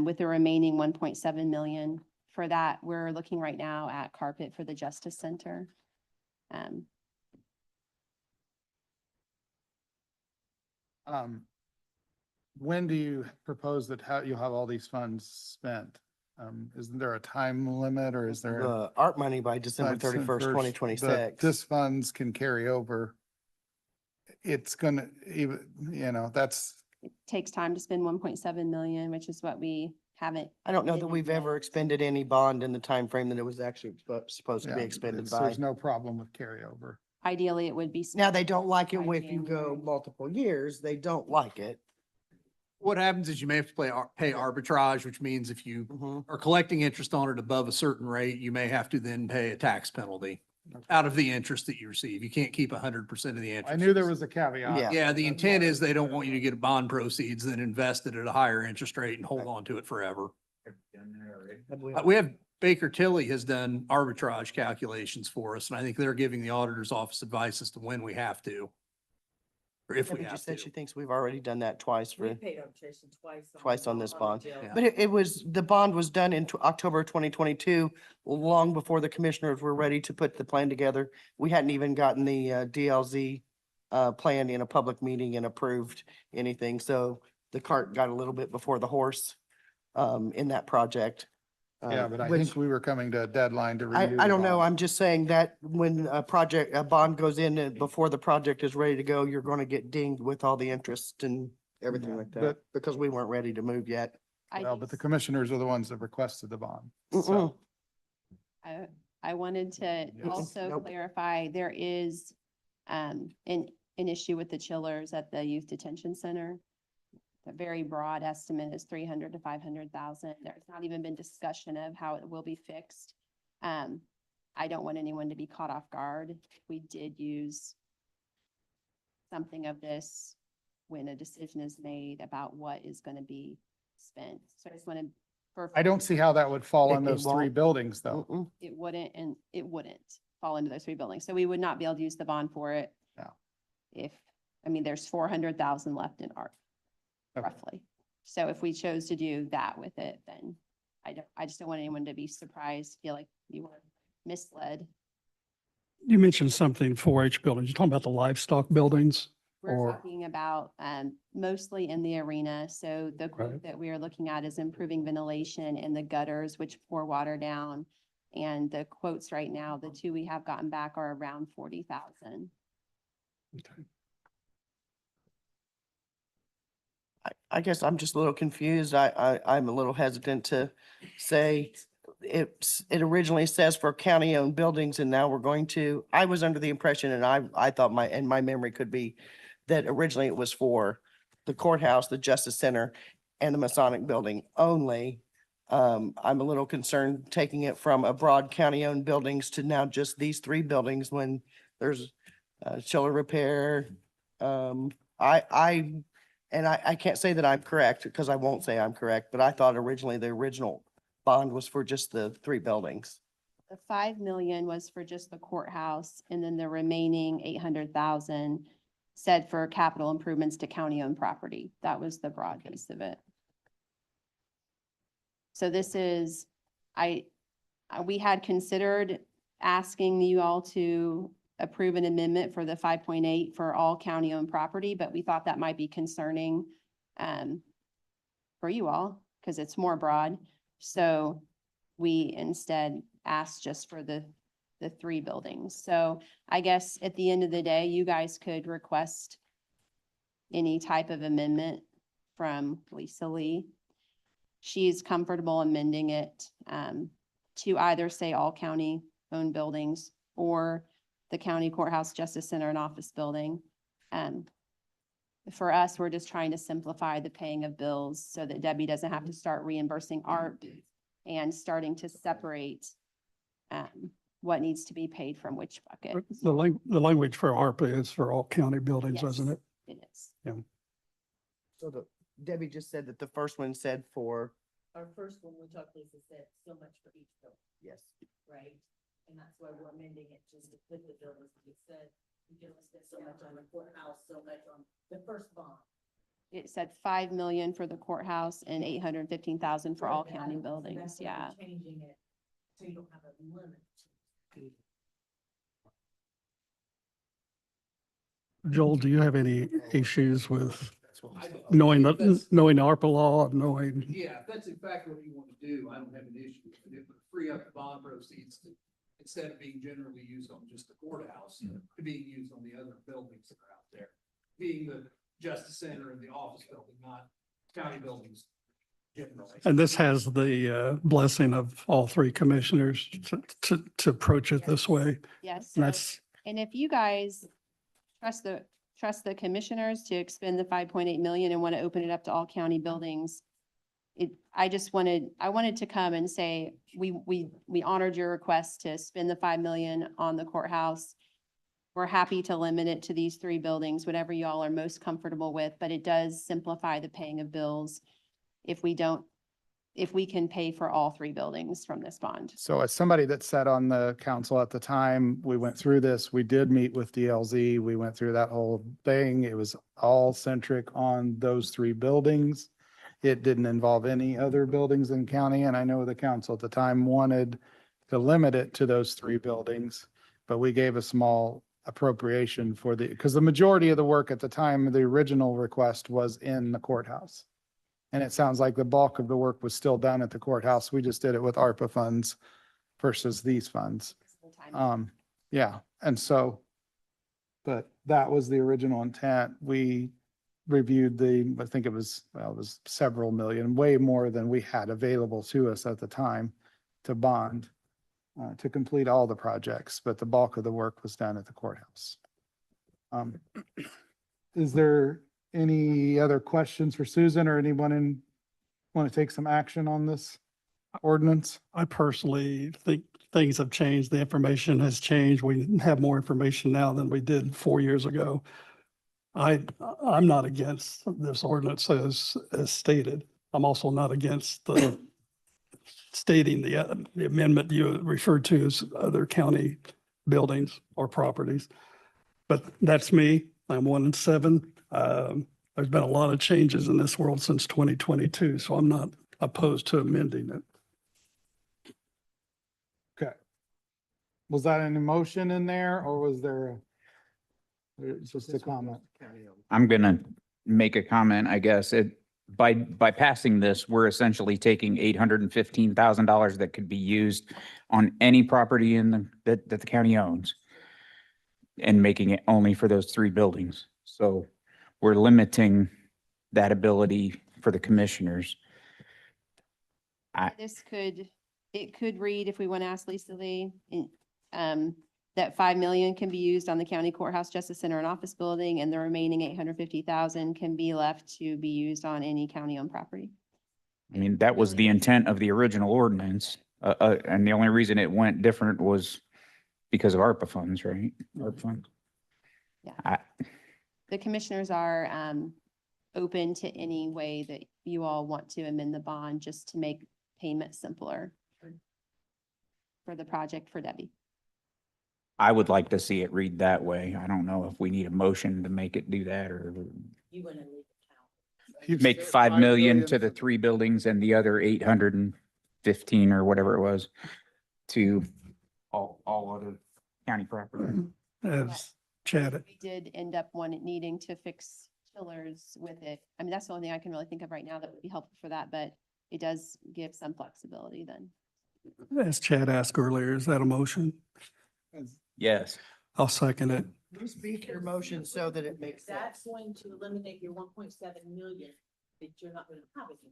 with the remaining 1.7 million. For that, we're looking right now at carpet for the Justice Center. When do you propose that you'll have all these funds spent? Isn't there a time limit or is there? The ARP money by December December 31st, 2026. This funds can carry over. It's gonna even, that's, It takes time to spend 1.7 million, which is what we haven't. I don't know that didn't we've ever yet. expended any bond in the time frame that it was actually supposed to yeah, be expended it's- by. there's no problem with carryover. Ideally, it would be. Now, they don't like it by if you go January. multiple years. They don't like it. What happens is you may have to pay arbitrage, which means if you Mhm. are collecting interest on it above a certain rate, you may have to then pay a tax penalty. out of the interest that you receive. You can't keep 100% of the interest. I knew there was a caveat. Yeah. Yeah, the intent is they don't want you to get bond proceeds, then invest it at a higher interest rate and hold on to it forever. We have Baker Tilly has done arbitrage calculations for us, and I think they're giving the auditor's office advice as to when we have to. Or if we Debbie have just said to. she thinks we've already done that twice We for, paid arbitration twice. twice on this bond. Yeah. But it was, the bond was done in October 2022, long before the commissioners were ready to put the plan together. We hadn't even gotten the DLZ plan in a public meeting and approved anything. So the cart got a little bit before the horse in that project. Yeah, but I which- think we were coming to a deadline to renew. I the don't know. bond. I'm just saying that when a bond goes in and before the project is ready to go, you're going to get dinged with all the interest and everything Yeah, like that, but- because we weren't ready to move yet. I Well, do but the s- commissioners are the ones that requested the bond. Mm-mm. So, I wanted to Yes. also Nope. clarify, there is an issue with the chillers at the youth detention center. The very broad estimate is 300 to 500,000. There's not even been discussion of how it will be fixed. I don't want anyone to be caught off guard. We did use something of this when a decision is made about what is going to be spent. So I just want to. I don't see how that would fall on It those three won't. buildings, though. Mm-mm. It wouldn't, and it wouldn't fall into those three buildings. So we would not be able to use the bond for it. No. If, I mean, there's 400,000 left in ARP Okay. roughly. So if we chose to do that with it, then I just don't want anyone to be surprised, feel like you were misled. You mentioned something 4-H buildings. You're talking about the livestock buildings? We're Or- talking about mostly in the arena. So the quote Right. that we are looking at is improving ventilation in the gutters, which pour water down. And the quotes right now, the two we have gotten back are around 40,000. Okay. I guess I'm just a little confused. I'm a little hesitant to say it originally says for county-owned buildings and now we're going to, I was under the impression and I thought my memory could be that originally it was for the courthouse, the Justice Center and the Masonic Building only. I'm a little concerned taking it from a broad county-owned buildings to now just these three buildings when there's chiller repair. I can't say that I'm correct because I won't say I'm correct, but I thought originally the original bond was for just the three buildings. The 5 million was for just the courthouse, and then the remaining 800,000 said for capital improvements to county-owned property. That was the broad piece of it. So this is, we had considered asking you all to approve an amendment for the 5.8 for all county-owned property, but we thought that might be concerning for you all, because it's more broad. So we instead asked just for the three buildings. So I guess at the end of the day, you guys could request any type of amendment from Lisa Lee. She's comfortable amending it to either say all county-owned buildings or the county courthouse, justice center, and office building. For us, we're just trying to simplify the paying of bills so that Debbie doesn't have to start reimbursing ARP and starting to separate what needs to be paid from which bucket. The language for ARPA is for all county buildings, isn't Yes, it? It is. So Debbie just said that the first one said for, Our first one, we talked, Lisa said, so much for each building, yes. right? And that's why we're amending it just to fit the buildings. We said, we can only spend so much on the courthouse, so much on the first bond. It said 5 million for the courthouse and 815,000 for all Right, county so buildings, that's why yeah. we're changing it, so you don't have a limit. Joel, do you have any issues with I don't- knowing if that's- knowing ARPA law, knowing? Yeah, if that's in fact what you want to do, I don't have an issue with it. It would free up the bond proceeds to, instead of being generally used on just the courthouse, to being used on the other buildings that are out there. Being the Justice Center and the office building, not county buildings generally. And this has the blessing of all three commissioners to approach it this way. Yes. And that's, And if you guys trust the commissioners to expend the 5.8 million and want to open it up to all county buildings, I wanted to come and say, we honored your request to spend the 5 million on the courthouse. We're happy to limit it to these 3 buildings, whatever y'all are most comfortable with, but it does simplify the paying of bills if we can pay for all 3 buildings from this bond. So as somebody that sat on the council at the time, we went through this, we did meet with DLZ, we went through that whole thing. It was all centric on those 3 buildings. It didn't involve any other buildings in county, and I know the council at the time wanted to limit it to those 3 buildings, but we gave a small appropriation for because the majority of the work at the time, the original request was in the courthouse. And it sounds like the bulk of the work was still done at the courthouse. We just did it with ARPA funds versus these funds. Yeah, and so, but that was the original intent. We reviewed I think it was several million, way more than we had available to us at the time to bond, to complete all the projects, but the bulk of the work was done at the courthouse. Is there any other questions for Susan or anyone want to take some action on this ordinance? I personally think things have changed. The information has changed. We have more information now than we did 4 years ago. I'm not against this ordinance as stated. I'm also not against the stating the amendment you referred to as other county buildings or properties. But that's me. I'm 1 in 7. There's been a lot of changes in this world since 2022, so I'm not opposed to amending it. Okay. Was that an emotion in there or was there just a comment? I'm gonna make a comment, I guess. By passing this, we're essentially taking $815,000 that could be used on any property that the county owns and making it only for those 3 buildings. So we're limiting that ability for the commissioners. It could read, if we want to ask Lisa Lee, that 5 million can be used on the county courthouse, justice center and office building, and the remaining 850,000 can be left to be used on any county-owned property. I mean, that was the intent of the original ordinance. And the only reason it went different was because of ARPA funds, right? ARPA funds. Yeah. The commissioners are open to any way that you all want to amend the bond just to make payment simpler for the project for Debbie. I would like to see it read that way. I don't know if we need a motion to make it do that or You want to leave it out. make 5 million to the 3 buildings and the other 815 or whatever it was to all other county property. As Chad, We did end up needing to fix chillers with it. I mean, that's the only thing I can really think of right now that would be helpful for that, but it does give some flexibility then. as Chad asked earlier, is that a motion? Yes. I'll second it. You speak your motion so that it makes sense. That's going to eliminate your 1.7 million that you're not going to have again.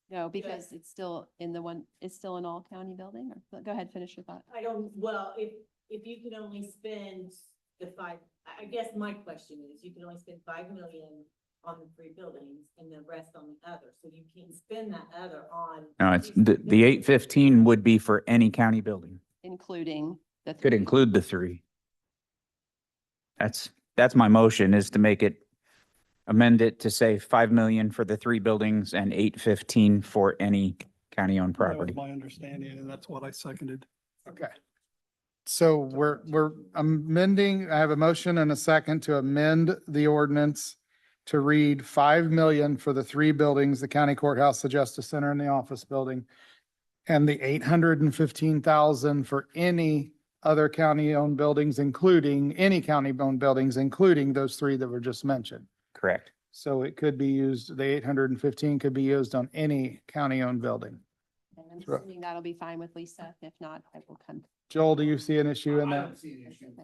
No, because it's still it's still an all county building, or go ahead, finish your thought. I don't, well, if you can only spend the 5, I guess my question is, you can only spend 5 million on the 3 buildings and the rest on the other. So you can't spend that other on. No, it's the 815 would be for any county building. Including the. Could 3. include the 3. That's my motion, is to make it, amend it to say 5 million for the 3 buildings and 815 for any county-owned That was property. my understanding, and that's what I seconded. Okay. So we're amending, I have a motion and a second to amend the ordinance to read 5 million for the 3 buildings, the county courthouse, the justice center and the office building, and the 815,000 for any other county-owned buildings, including any county-owned buildings, including those 3 that were just mentioned. Correct. So it could be used, the 815 could be used on any county-owned building. And I'm Sure. assuming that'll be fine with Lisa. If not, I will come. Joel, do you see an issue in I that? don't see an issue with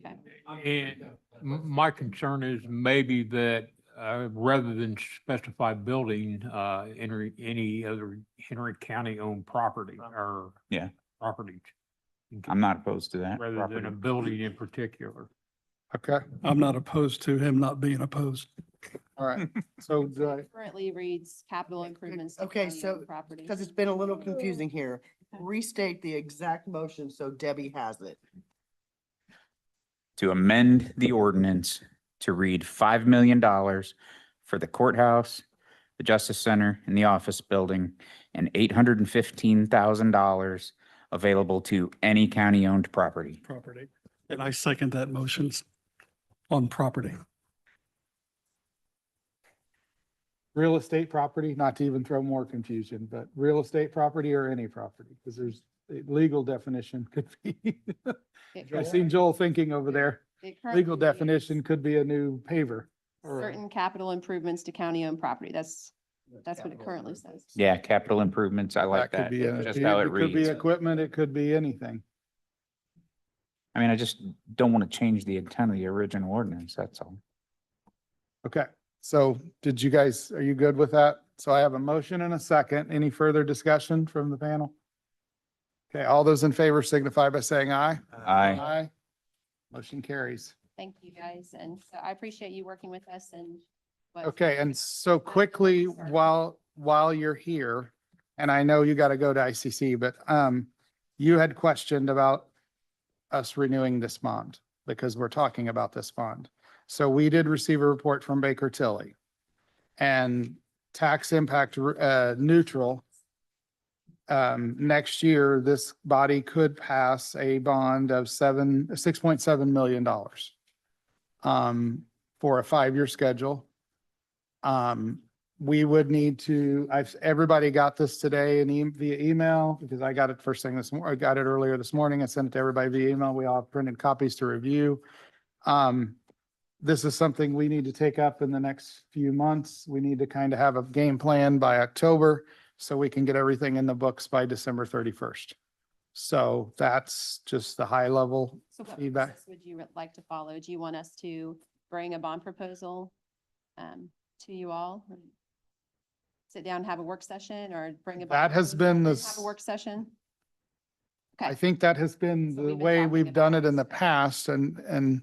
that. Okay. And my concern is maybe that rather than specify building, any other Henry County owned property or Yeah. properties. I'm not opposed to that. Rather than a building in particular. Okay. I'm not opposed to him not being opposed. All right, so Currently reads capital improvements. to Okay, county-owned so, Property. because it's been a little confusing here, restate the exact motion so Debbie has it. To amend the ordinance to read $5 million for the courthouse, the Justice Center, and the office building, and $815,000 available to any county-owned property. Property. And I second that motions on property. real estate property, not to even throw more confusion, but real estate property or any property, because there's a legal definition could be. I seen Joel thinking over there. It currently Legal reads definition could be a new paver. or- Certain capital improvements to county-owned property. That's what it currently says. Yeah, capital improvements, I like That could that, be, just how it could be reads. equipment, it could be anything. I mean, I just don't want to change the intent of the original ordinance, that's all. Okay, so did you guys, are you good with that? So I have a motion and a second. Any further discussion from the panel? Okay, all those in favor signify by saying aye. Aye. Aye. Motion carries. Thank you, guys. And so I appreciate you working with us and. Okay, and so quickly, while you're here, and I know you got to go to ICC, but you had questioned about us renewing this bond because we're talking about this bond. So we did receive a report from Baker Tilly and tax impact neutral. Next year, this body could pass a bond of $6.7 million for a 5-year schedule. We would need to, everybody got this today and via email because I got it first thing this morning. I got it earlier this morning. I sent it to everybody via email. We all have printed copies to review. This is something we need to take up in the next few months. We need to kind of have a game plan by October so we can get everything in the books by December 31st. So that's just the high level So what feedback. process would you like to follow? Do you want us to bring a bond proposal to you all? Sit down, and have a work session or bring a. bond That has proposal been and the Have a work session? I Okay, think that has been So the we've been way talking we've done about it in the this. past and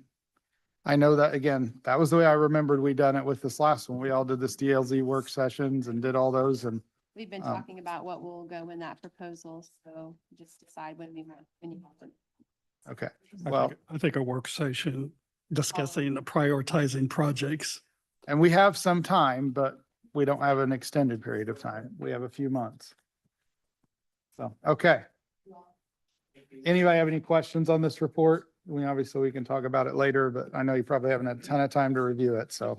I know that, again, that was the way I remembered we done it with this last one. We all did this DLZ work sessions and did all those and we've been um, talking about what will go in that proposal, so just decide when you want it. okay. I Well, think- I think a work session discussing the prioritizing projects. and we have some time, but we don't have an extended period of time. We have a few months. So, okay. Anybody have any questions on this report? Obviously we can talk about it later, but I know you probably haven't had a ton of time to review it, so.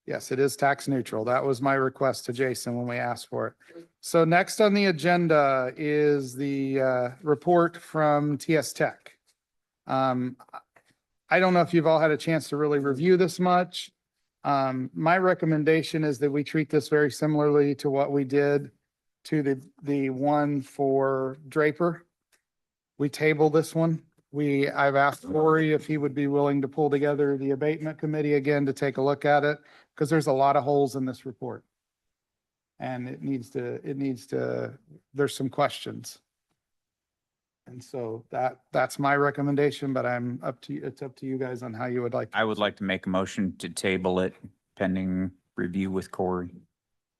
Yes, it is tax neutral. That was my request to Jason when we asked for it. So next on the agenda is the report from TS Tech. I don't know if you've all had a chance to really review this much. My recommendation is that we treat this very similarly to what we did to the one for Draper. We table this one. I've asked Corey if he would be willing to pull together the abatement committee again to take a look at it, because there's a lot of holes in this report. And there's some questions. And so that's my recommendation, but it's up to you guys on how you would like. I would like to make a motion to table it pending review with Corey.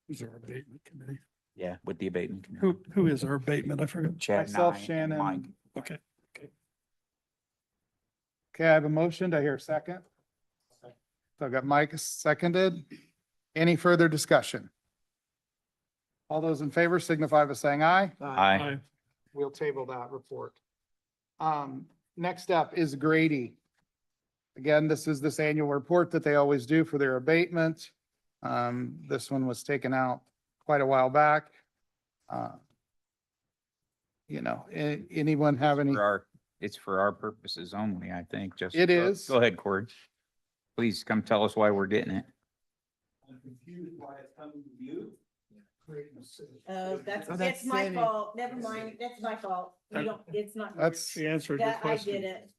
Who's our abatement committee? Yeah, with the abatement. committee. Who is our abatement? I forgot. Chad and Myself, I and Shannon. Mike. Okay. Okay, I have a motion. Do I hear a second? So I've got Mike seconded. Any further discussion? All those in favor signify by saying aye. Aye. We'll table that report. Next up is Grady. Again, this is this annual report that they always do for their abatement. This one was taken out quite a while back. Anyone have any? It's for our purposes only, I think, just. It is. Go ahead, Corey. Please come tell us why we're getting it. I'm confused why it's coming to you. Oh, that's that's my Sandy. fault. Never mind. That's my fault. You don't, it's not. yours. That's, She answered your That I question. did it.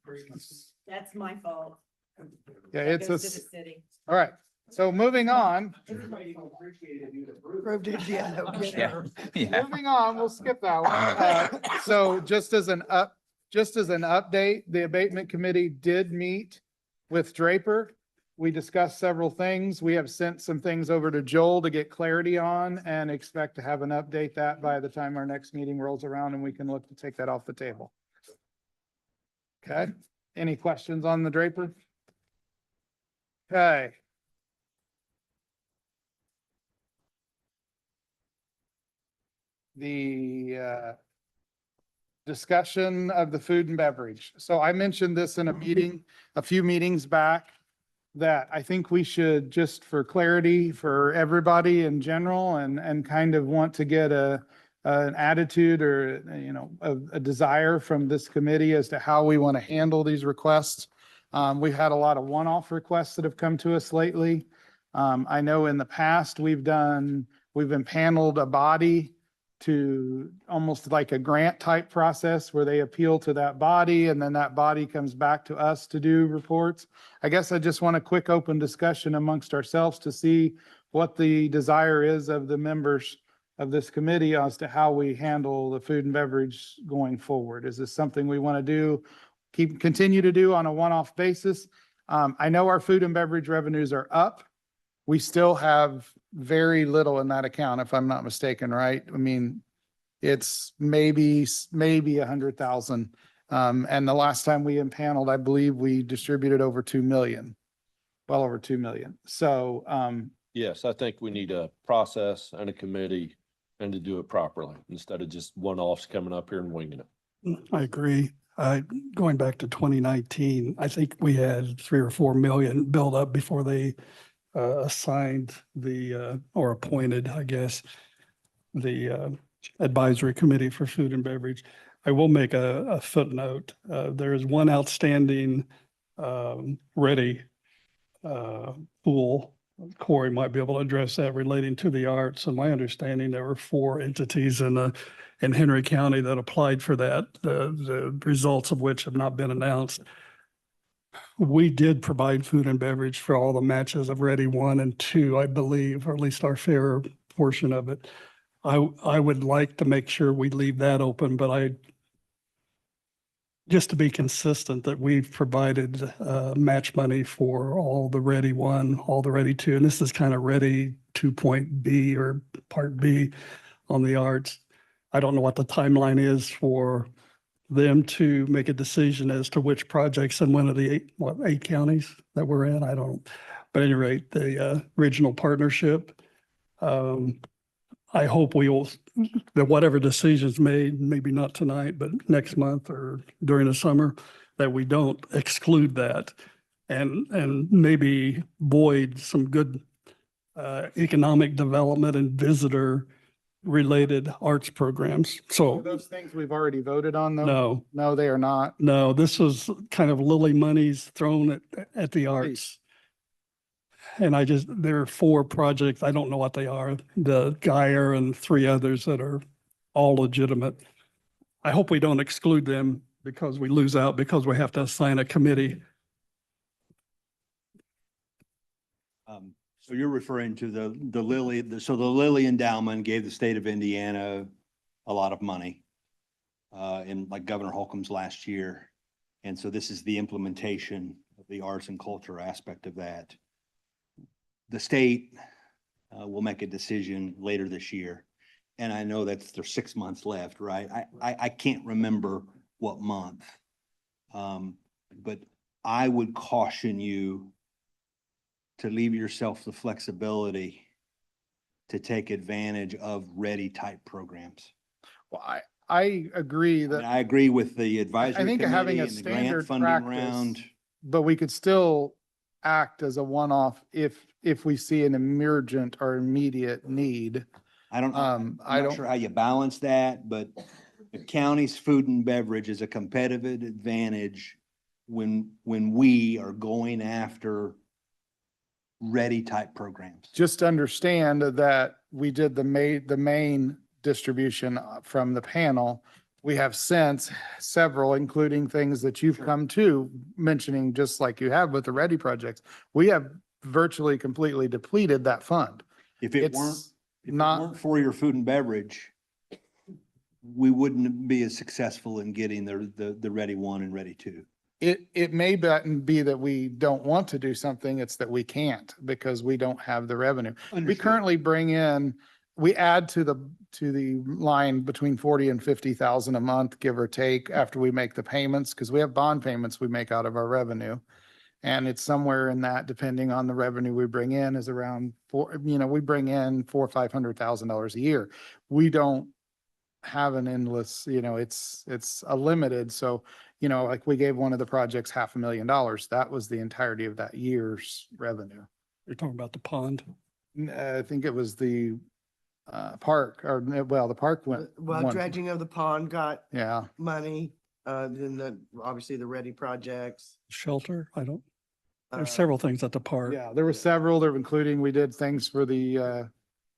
That's my fault. yeah, That it's goes to the a, city. all right. So moving on, Proved it, yeah, no kidding. Yeah. Yeah. moving on, we'll skip that one. So just as an update, the abatement committee did meet with Draper. we discussed several things. We have sent some things over to Joel to get clarity on and expect to have an update that by the time our next meeting rolls around and we can look to take that off the table. Okay, any questions on the Draper? Okay. The discussion of the food and beverage. So I mentioned this in a meeting, a few meetings back, that I think we should, just for clarity for everybody in general and kind of want to get an attitude or, you know, a desire from this committee as to how we want to handle these requests. We've had a lot of one-off requests that have come to us lately. I know in the past, we've impaneled a body to almost like a grant type process where they appeal to that body and then that body comes back to us to do reports. I guess I just want a quick open discussion amongst ourselves to see what the desire is of the members of this committee as to how we handle the food and beverage going forward. Is this something we want to do, continue to do on a one-off basis? I know our food and beverage revenues are up. We still have very little in that account, if I'm not mistaken, right? I mean, it's maybe 100,000. And the last time we impaneled, I believe we distributed over 2 million, well over 2 million. So, Yes, I think we need a process and a committee and to do it properly instead of just one-offs coming up here and winging it. I agree. Going back to 2019, I think we had 3 or 4 million build up before they assigned or appointed, I guess, the advisory committee for food and beverage. I will make a footnote. There is one outstanding ready pool. Corey might be able to address that relating to the arts. And my understanding, there were 4 entities in Henry County that applied for that, the results of which have not been announced. We did provide food and beverage for all the matches of Ready 1 and 2, I believe, or at least our fair portion of it. I would like to make sure we leave that open, but just to be consistent that we've provided match money for all the Ready 1, all the Ready 2, and this is kind of Ready 2.B or Part B on the arts. I don't know what the timeline is for them to make a decision as to which projects in one of the 8 counties that we're in. I don't, but at any rate, the regional partnership, I hope that whatever decisions made, maybe not tonight, but next month or during the summer, that we don't exclude that and maybe void some good economic development and visitor related arts programs. So those things we've already voted on though? no, No, they are not. no, this is kind of lily monies thrown at the arts. And there are 4 projects, I don't know what they are, the Geyer and 3 others that are all legitimate. I hope we don't exclude them because we lose out because we have to assign a committee. So you're referring to the Lilly, so the Lilly Endowment gave the state of Indiana a lot of money in like Governor Holcomb's last year. And so this is the implementation of the arts and culture aspect of that. The state will make a decision later this year. And I know that there's 6 months left, right? I can't remember what month. But I would caution you to leave yourself the flexibility to take advantage of ready type programs. Well, I agree And that, I agree with the advisory I think having committee a and the grant standard funding practice, round. but we could still act as a one-off if we see an emergent or immediate need. I'm I not don't, sure how you balance that, but the county's food and beverage is a competitive advantage when we are going after ready type programs. just understand that we did the main distribution from the panel. We have since several, including things that you've come to mentioning, just like you have with the Ready projects. We have virtually completely depleted that fund. If it It's weren't not, for your food and beverage, we wouldn't be as successful in getting the Ready 1 and Ready 2. it may be that we don't want to do something, it's that we can't because we don't have the revenue. We Understood. currently bring in, we add to the line between 40 and 50,000 a month, give or take, after we make the payments, because we have bond payments we make out of our revenue. And it's somewhere in that, depending on the revenue we bring in, is around we bring in $400,000 or $500,000 a year. We don't have an endless, it's a limited. So, like we gave one of the projects $500,000. That was the entirety of that year's revenue. You're talking about the pond. I think it was the park, or well, the park went. Well, one- dredging of the pond got Yeah, money, then obviously the ready projects. Shelter, I don't, uh, there's several things at the park. yeah, there were several there, including we did things for the,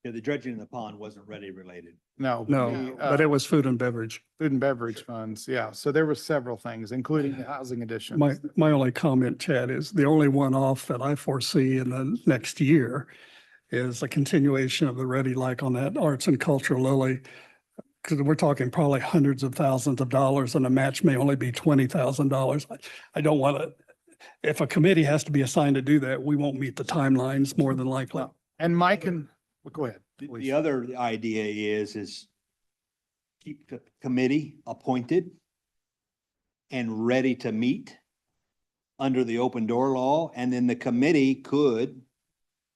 Yeah, the dredging in the pond wasn't ready related. No, the, but it was food and beverage. food and beverage funds. Yeah, so there were several things, including the housing additions. My only comment, Chad, is the only one-off that I foresee in the next year is a continuation of the Ready Like on that arts and cultural lily. Because we're talking probably hundreds of thousands of dollars and a match may only be $20,000. I don't want to, if a committee has to be assigned to do that, we won't meet the timelines more than likely. And Mike can, go ahead. The please. other idea is keep the committee appointed and ready to meet under the open door law, and then the committee could,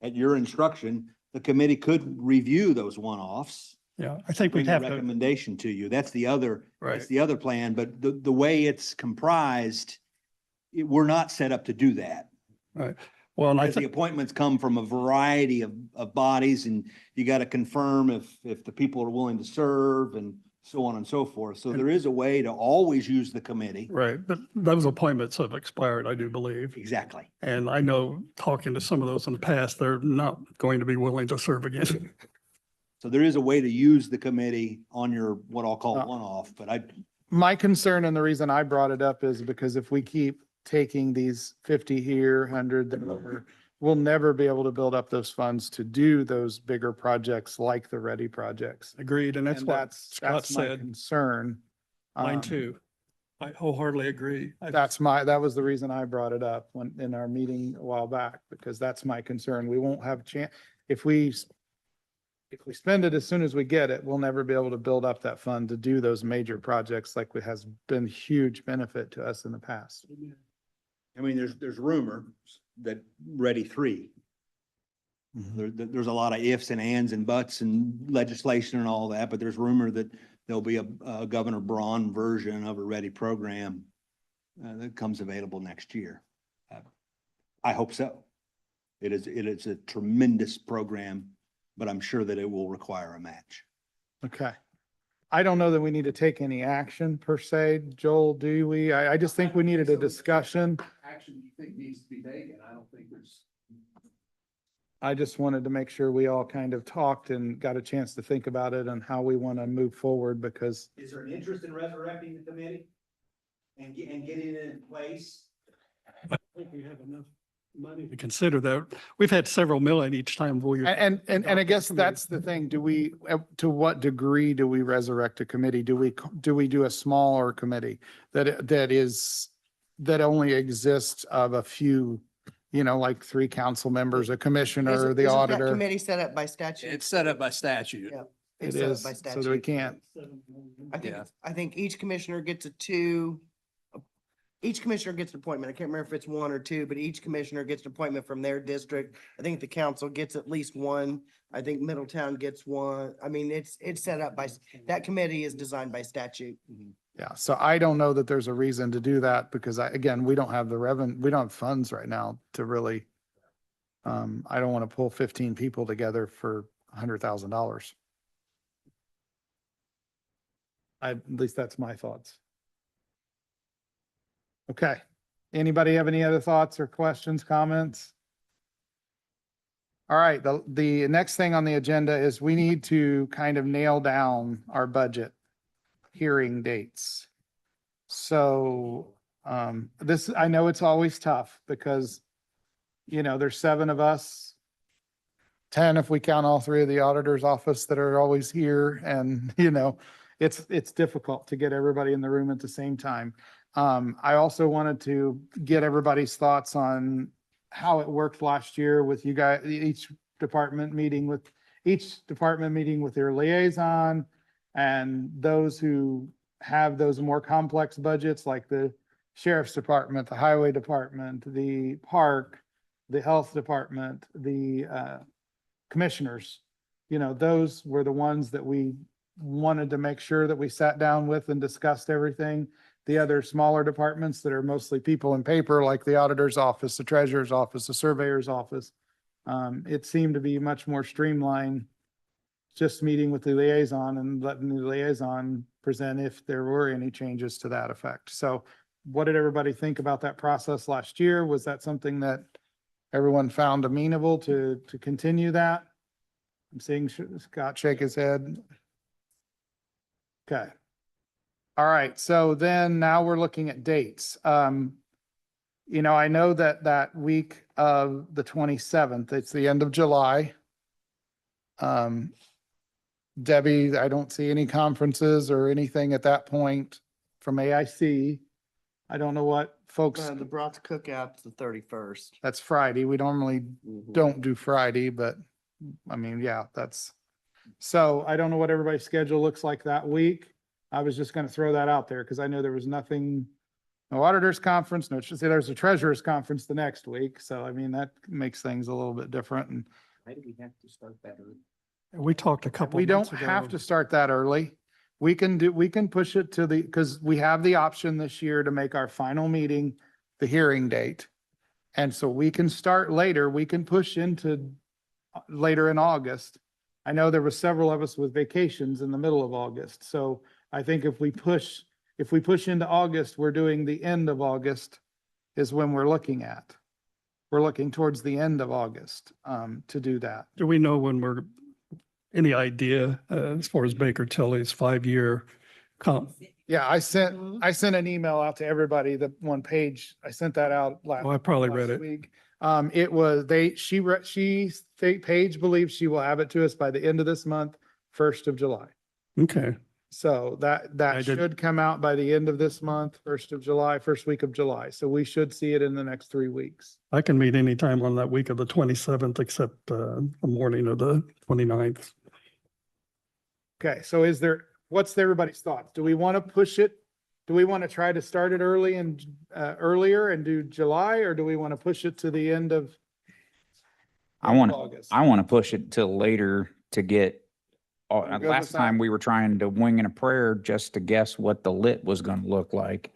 at your instruction, the committee could review those one-offs. Yeah, I think Bring we'd a have to, recommendation to you. That's the other, that's right. the other plan, but the way it's comprised, we're not set up to do that. Well, and I Because the think, appointments come from a variety of bodies, and you got to confirm if the people are willing to serve and so on and so forth. So there is a way to always use the committee. right, but those appointments have expired, I do believe. Exactly. And I know, talking to some of those in the past, they're not going to be willing to serve again. So there is a way to use the committee on your, what I'll call Uh, one-off, but I, My concern and the reason I brought it up is because if we keep taking these 50 here, 100 there, we'll never be able to build up those funds to do those bigger projects like the Ready projects. Agreed, and that's And what that's Scott my said. concern. Mine Um, too. I wholeheartedly agree. that was the reason I brought it up in our meeting a while back, because that's my concern. We won't have a chance, if we spend it as soon as we get it, we'll never be able to build up that fund to do those major projects like it has been huge benefit to us in the past. I mean, there's rumor that Ready 3. There's a lot of ifs and ands and buts and legislation and all that, but there's rumor that there'll be a Governor Braun version of a Ready program that comes available next year. I hope so. It is a tremendous program, but I'm sure that it will require a match. Okay. I don't know that we need to take any action per se. Joel, do we? I just think we needed a discussion. Action you think needs to be taken, I don't think there's. I just wanted to make sure we all kind of talked and got a chance to think about it and how we want to move forward, because Is there an interest in resurrecting the committee and getting it in place? I think we have enough money to consider that. We've had several million each time we. and I guess that's the thing. Do we, to what degree do we resurrect a committee? Do we do a smaller committee that only exists of a few, like 3 council members, a commissioner, Isn't- the isn't that auditor? Committee set up by statute. It's set up by statute. Yeah. It It's set up is, by so that we statute. can't. I think each commissioner gets each commissioner gets an appointment. I can't remember if it's 1 or 2, but each commissioner gets an appointment from their district. I think the council gets at least 1. I think Middletown gets 1. I mean, it's set up by, that committee is designed by statute. Yeah, so I don't know that there's a reason to do that because again, we don't have we don't have funds right now to really. I don't want to pull 15 people together for $100,000. At least that's my thoughts. Okay, anybody have any other thoughts or questions, comments? All right, the next thing on the agenda is we need to kind of nail down our budget hearing dates. So, I know it's always tough because, there's 7 of us, 10 if we count all 3 of the auditor's office that are always here. And, it's difficult to get everybody in the room at the same time. I also wanted to get everybody's thoughts on how it worked last year with you guys, each department meeting with their liaison, and those who have those more complex budgets like the sheriff's department, the highway department, the park, the health department, the commissioners. You know, those were the ones that we wanted to make sure that we sat down with and discussed everything. The other smaller departments that are mostly people and paper, like the auditor's office, the treasurer's office, the surveyor's office. It seemed to be much more streamlined, just meeting with the liaison and letting the liaison present if there were any changes to that effect. So what did everybody think about that process last year? Was that something that everyone found amenable to continue that? I'm seeing Scott shake his head. Okay. All right, so then now we're looking at dates. You know, I know that week of the 27th, it's the end of July. Debbie, I don't see any conferences or anything at that point from AIC. I don't know what folks, The Brats Cookout's the 31st. that's Friday. We normally don't do Friday, but I mean, yeah, so I don't know what everybody's schedule looks like that week. I was just gonna throw that out there because I know there was nothing, no auditors conference, no, there's a treasurer's conference the next week. So I mean, that makes things a little bit different, and Why do we have to start that early? We talked a couple we don't months ago. have to start that early. We can push it to because we have the option this year to make our final meeting the hearing date. And so we can start later. We can push into later in August. I know there were several of us with vacations in the middle of August. So I think if we push into August, we're doing the end of August is when we're looking at. We're looking towards the end of August to do that. Do we know when we're, any idea as far as Baker Tilly's 5-year comp? Yeah, I sent an email out to everybody, the one page, I sent that out last. Oh, I probably read last it. week. It was, Paige believes she will have it to us by the end of this month, 1st of July. Okay. So I that did- should come out by the end of this month, 1st of July, first week of July. So we should see it in the next 3 weeks. I can meet anytime on that week of the 27th, except the morning of the 29th. Okay, so what's everybody's thoughts? Do we want to push it? Do we want to try to start it early and earlier and do July, or do we want to push it to the end of August? I want to push it till later to get, good with last that? time we were trying to wing in a prayer just to guess what the lit was going to look like.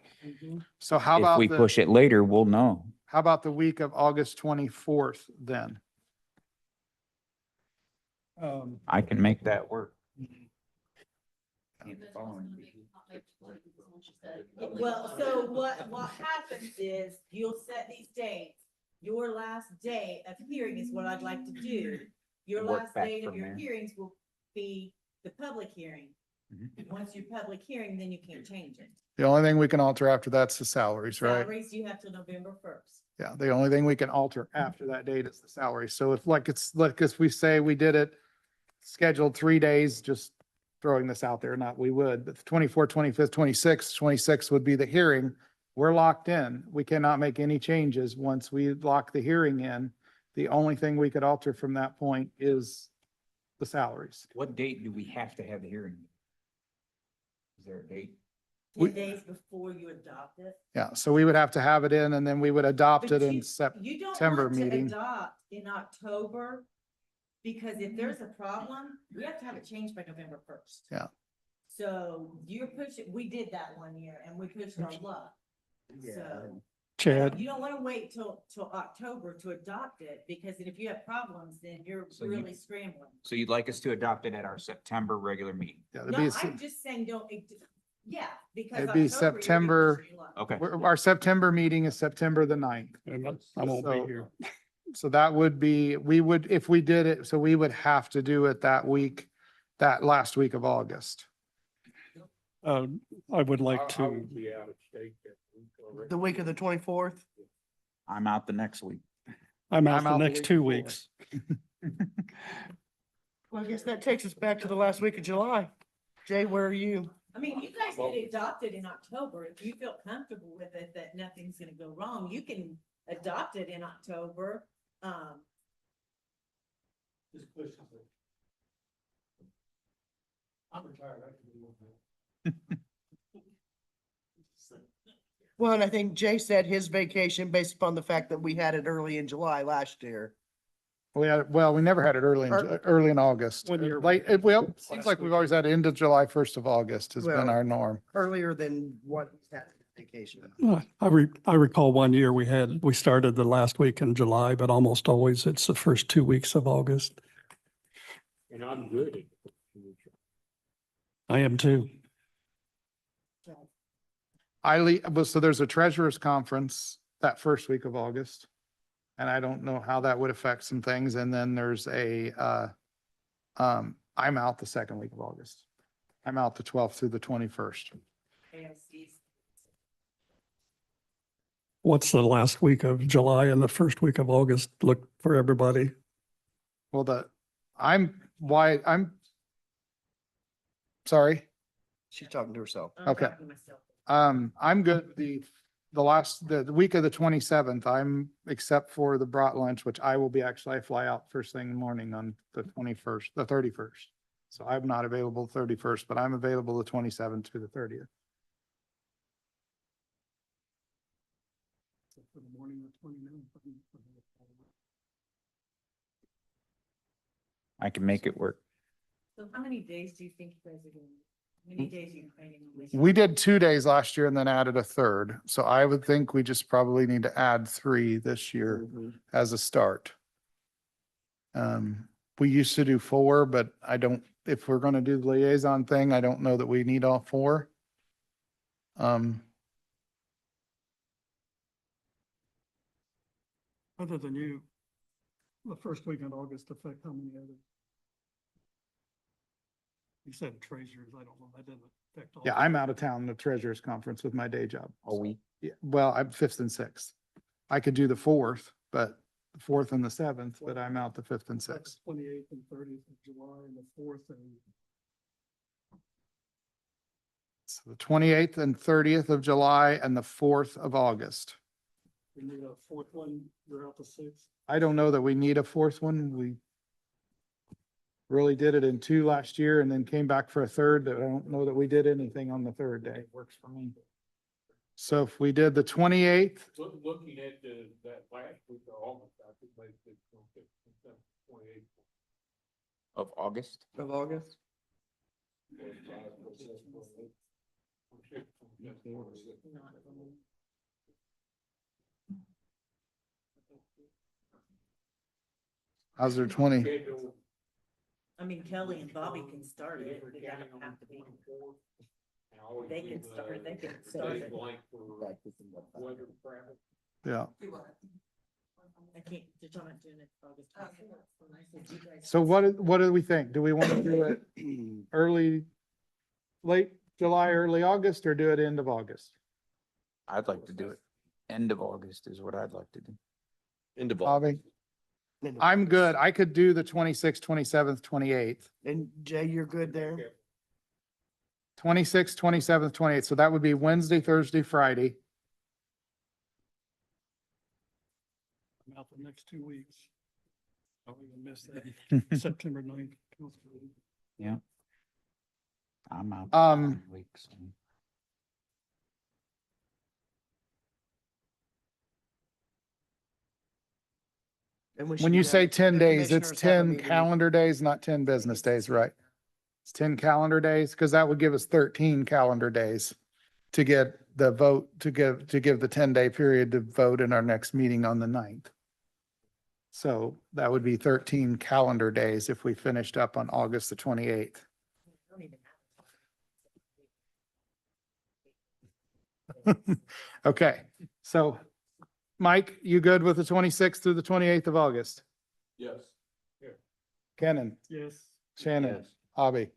So how If about we push it later, we'll know. how about the week of August 24th then? I can make that work. Well, so what happens is you'll set these dates. Your last day of hearing is what I'd like to do. Your Work last back date of from your there. hearings will be the public hearing. Mhm. Once your public hearing, then you can't change it. The only thing we can alter after that's the salaries, right? Salaries you have till November 1st. Yeah, the only thing we can alter after that date is the salary. So if if we say we did it scheduled 3 days, just throwing this out there, not we would, but the 24th, 25th, 26th would be the hearing. We're locked in. We cannot make any changes once we lock the hearing in. The only thing we could alter from that point is the salaries. What date do we have to have the hearing? Is there a date? 10 days before you adopt it. Yeah, so we would have to have it in and then we would adopt But it in you don't September want to meeting. adopt in October, because if there's a problem, we have to have it changed by November 1st. Yeah. So you're pushing, we did that one year and we pushed our luck. So Chad, you don't want to wait till October to adopt it, because if you have problems, then you're So you- really scrambling. So you'd like us to adopt it at our September regular meeting? Yeah, No, I'm just saying, yeah, because. It'd be October, you're September- pushing your luck. Okay. Our September meeting is September the 9th. I won't be So- here. So that would be, if we did it, so we would have to do it that week, that last week of August. I would like to, The week of the 24th? I'm out the next week. I'm out I'm the out the next week 2 before. weeks. Well, I guess that takes us back to the last week of July. Jay, where are you? I mean, you guys could adopt it in October. If you feel comfortable with it, that nothing's gonna go wrong, you can adopt it in October. Just pushes it. I'm retired, I can do one. Well, and I think Jay said his vacation based upon the fact that we had it early in July last year. We never had it early in August. When you're- Well, seems like we've always had end of July, 1st of August has been Well- our norm. Earlier than what he's had vacation. I recall one year we started the last week in July, but almost always it's the first 2 weeks of August. And I'm good. I am too. So there's a treasurer's conference that first week of August. And I don't know how that would affect some things. And then there's I'm out the second week of August. I'm out the 12th through the 21st. What's the last week of July and the first week of August look for everybody? Well, I'm sorry. She's talking to herself. Okay. I'm good. The week of the 27th, except for the brat lunch, which I fly out first thing in the morning on the 21st, the 31st. So I'm not available 31st, but I'm available the 27th to the 30th. For the morning of 29th. I can make it work. So how many days do you think you guys are gonna, how many days are you planning on this? We did 2 days last year and then added a third. So I would think we just probably need to add 3 this year as a start. We used to do 4, but if we're going to do the liaison thing, I don't know that we need all 4. Other than you, the first week in August affect how many others? You said treasurers, I don't know, that didn't affect all. Yeah, I'm out of town, the treasurer's conference with my day job. A week. Yeah, well, I'm 5th and 6th. I could do the 4th, but the 4th and the 7th, but I'm out the 5th and 6th. 28th and 30th of July and the 4th and. So the 28th and 30th of July and the 4th of August. We need a 4th one, you're out the 6th. I don't know that we need a 4th one. We really did it in 2 last year and then came back for a 3rd. But I don't know that we did anything on the 3rd day. Works for me. So if we did the 28th, Looking at that last week of August, I think they said 28. Of August? Of August? how's there 20? I mean, Kelly and Bobby can start it. They don't have to be. They can start it. They can start it. Yeah. I can't, they're talking about doing it August 26th. So what do we think? Do we want to do it late July, early August, or do it end of August? I'd like to do it. End of August is what I'd like to do. End of all. Bobby? I'm good. I could do the 26th, 27th, 28th. And Jay, you're good there? 26th, 27th, 28th. So that would be Wednesday, Thursday, Friday. I'm out the next 2 weeks. I'll even miss that. September 9th. Yeah. I'm out. Um, 9 weeks. And we When should you have- say 10 the days, it's commissioners have a 10 meeting. calendar days, not 10 business days, right? It's 10 calendar days, because that would give us 13 calendar days to get the vote, to give the 10-day period to vote in our next meeting on the 9th. So that would be 13 calendar days if we finished up on August the 28th. Okay, so Mike, you good with the 26th through the 28th of August? Yes. Kenan, Yes. Shannon, Hobby.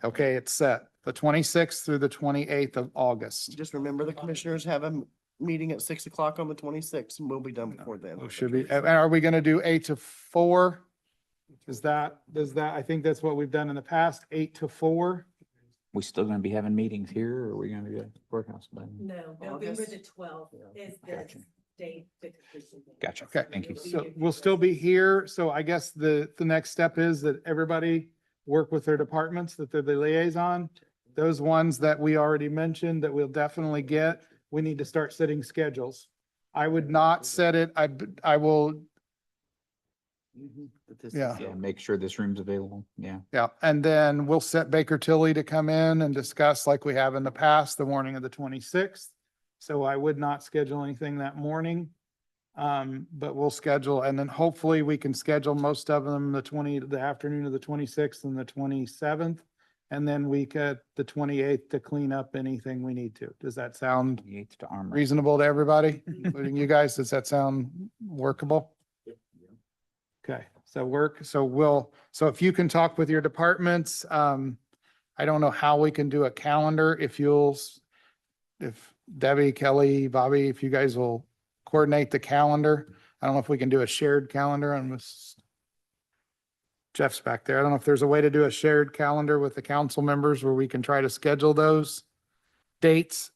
Okay, it's set. The 26th through the 28th of August. Just remember the commissioners have a meeting at 6 o'clock on the 26th and we'll be done before then. Oh, should be, and are we gonna do 8 to 4? I think that's what we've done in the past, 8 to 4? We still gonna be having meetings here, or are we gonna be at the courthouse? No, November the 12th is the Gotcha. date. Gotcha. Okay. Thank you. So we'll still be here. So I guess the next step is that everybody work with their departments, that they're the liaison. Those ones that we already mentioned that we'll definitely get, we need to start setting schedules. I would not set it, I will, yeah. Yeah, make sure this room's available. Yeah. Yeah, and then we'll set Baker Tilly to come in and discuss like we have in the past, the morning of the 26th. So I would not schedule anything that morning. But we'll schedule, and then hopefully we can schedule most of them the afternoon of the 26th and the 27th. And then we get the 28th to clean up anything we need to. Does that sound 28th to armor. reasonable to everybody, including you guys? Does that sound workable? Okay, so if you can talk with your departments, I don't know how we can do a calendar. If Debbie, Kelly, Bobby, if you guys will coordinate the calendar. I don't know if we can do a shared calendar on this. Jeff's back there. I don't know if there's a way to do a shared calendar with the council members where we can try to schedule those dates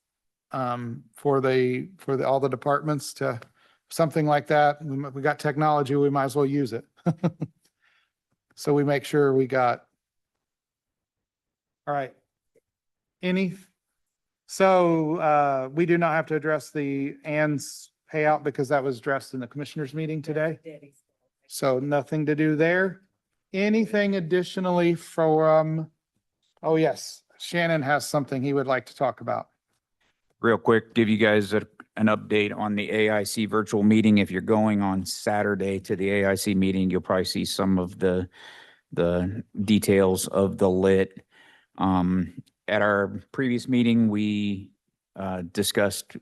for all the departments to something like that. We got technology, we might as well use it. So we make sure we got. All right. So we do not have to address the Ann's payout because that was addressed in the commissioners meeting today. So nothing to do there. Anything additionally from, oh yes, Shannon has something he would like to talk about. Real quick, give you guys an update on the AIC virtual meeting. If you're going on Saturday to the AIC meeting, you'll probably see some of the details of the lit. At our previous meeting, we discussed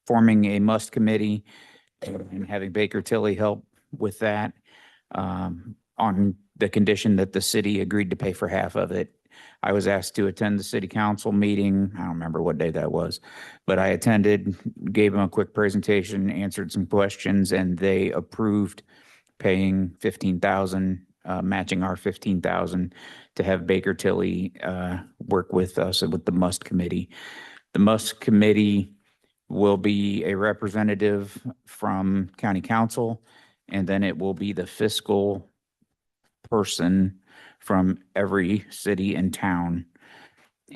forming a must committee and having Baker Tilly help with that on the condition that the city agreed to pay for half of it. I was asked to attend the city council meeting. I don't remember what day that was, but I attended, gave them a quick presentation, answered some questions, and they approved paying $15,000, matching our $15,000 to have Baker Tilly work with us with the must committee. The must committee will be a representative from county council, and then it will be the fiscal person from every city and town.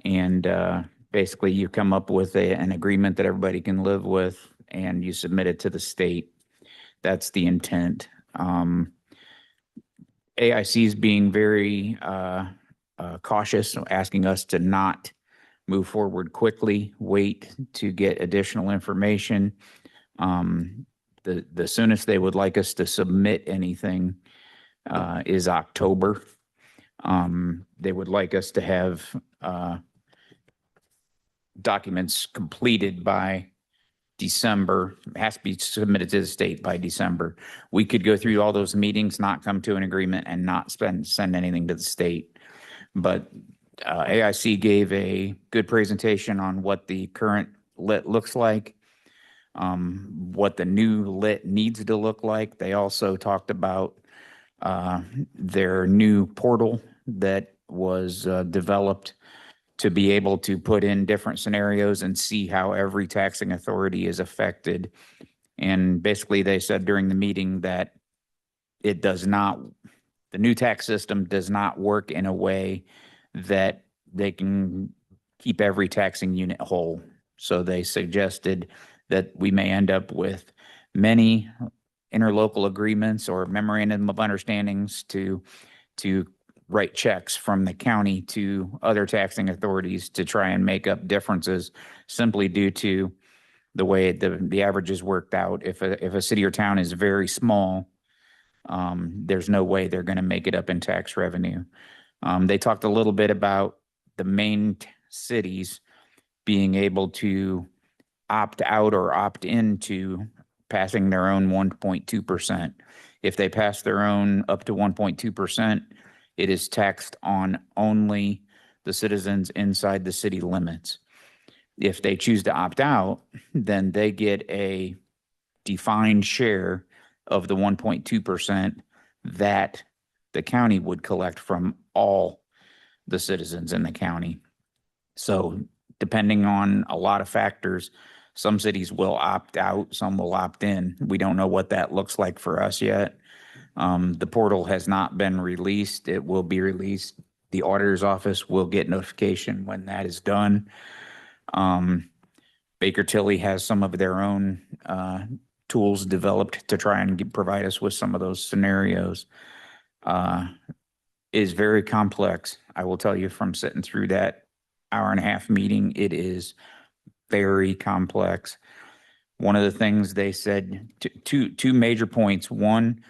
And basically you come up with an agreement that everybody can live with, and you submit it to the state. That's the intent. AIC is being very cautious, asking us to not move forward quickly, wait to get additional information. The soonest they would like us to submit anything is October. They would like us to have documents completed by December. It has to be submitted to the state by December. We could go through all those meetings, not come to an agreement, and not send anything to the state. But AIC gave a good presentation on what the current lit looks like, what the new lit needs to look like. They also talked about their new portal that was developed to be able to put in different scenarios and see how every taxing authority is affected. And basically they said during the meeting that the new tax system does not work in a way that they can keep every taxing unit whole. So they suggested that we may end up with many interlocal agreements or memorandum of understandings to write checks from the county to other taxing authorities to try and make up differences simply due to the way the averages worked out. If a city or town is very small, there's no way they're going to make it up in tax revenue. They talked a little bit about the main cities being able to opt out or opt into passing their own 1.2%. If they pass their own up to 1.2%, it is taxed on only the citizens inside the city limits. If they choose to opt out, then they get a defined share of the 1.2% that the county would collect from all the citizens in the county. So depending on a lot of factors, some cities will opt out, some will opt in. We don't know what that looks like for us yet. The portal has not been released. It will be released. The auditor's office will get notification when that is done. Baker Tilly has some of their own tools developed to try and provide us with some of those scenarios. Is very complex. I will tell you from sitting through that hour-and-a-half meeting, it is very complex. One of the things they said, two major points. One,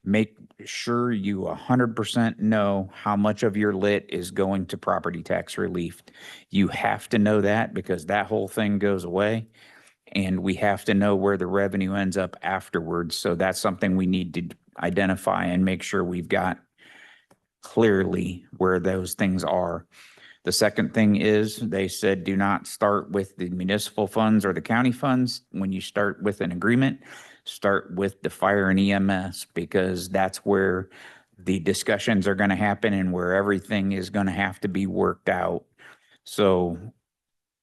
make sure you 100% know how much of your lit is going to property tax relief. You have to know that because that whole thing goes away. And we have to know where the revenue ends up afterwards. So that's something we need to identify and make sure we've got clearly where those things are. The second thing is they said, do not start with the municipal funds or the county funds. When you start with an agreement, start with the fire and EMS because that's where the discussions are going to happen and where everything is going to have to be worked out. So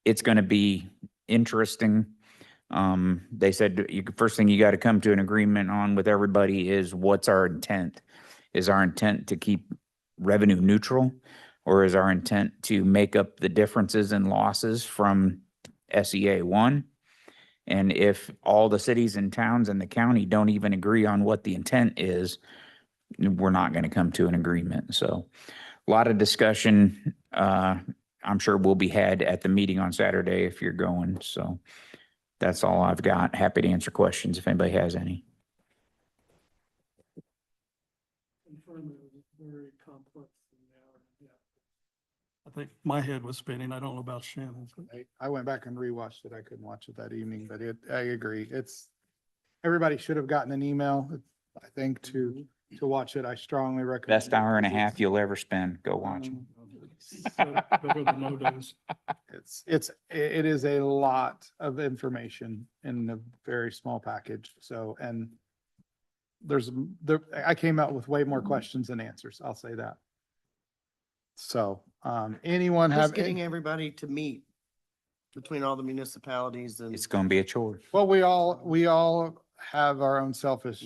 it's going to be interesting. They said first thing you got to come to an agreement on with everybody is what's our intent? Is our intent to keep revenue neutral? Or is our intent to make up the differences and losses from SEA 1? And if all the cities and towns in the county don't even agree on what the intent is, we're not going to come to an agreement. So a lot of discussion, I'm sure will be had at the meeting on Saturday if you're going. So that's all I've got. Happy to answer questions if anybody has any. Confirm it was very complex. I think my head was spinning. I don't know about Shannon's. I went back and rewatched it. I couldn't watch it that evening, but I agree. Everybody should have gotten an email, I think, to watch it. I strongly recommend. Best hour and a half you'll ever spend. Go watch it. Better than no days. It is a lot of information in a very small package. So, and I came out with way more questions than answers. I'll say that. So, anyone have? Just getting everybody to meet between all the municipalities and. It's going to be a chore. Well, we all have our own selfish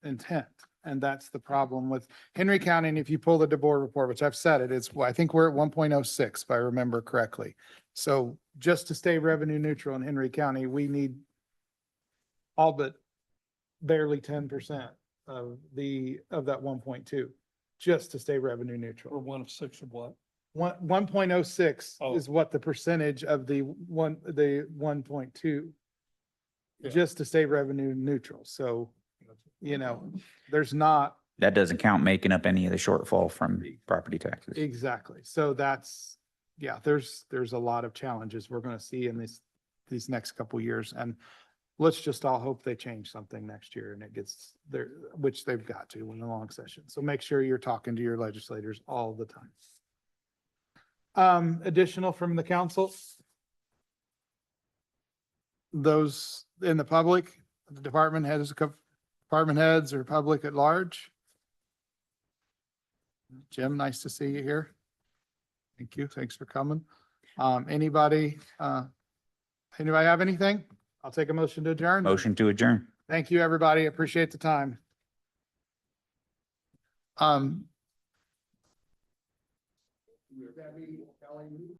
intent. And that's the problem with Henry County. And if you pull the DeBoer report, which I've said I think we're at 1.06, if I remember correctly. So just to stay revenue neutral in Henry County, we need all but barely 10% of that 1.2, just to stay revenue neutral. Or 1 of 6 of what? 1.06 is what the percentage of the 1.2, just to stay revenue neutral. So, there's not. That doesn't count making up any of the shortfall from property taxes. Exactly. So there's a lot of challenges we're going to see in these next couple of years. And let's just all hope they change something next year and it gets there, which they've got to in the long session. So make sure you're talking to your legislators all the time. Additional from the council. Those in the public, the department heads or public at large. Jim, nice to see you here. Thank you. Thanks for coming. Anybody have anything? I'll take a motion to adjourn. Motion to adjourn. Thank you, everybody. Appreciate the time.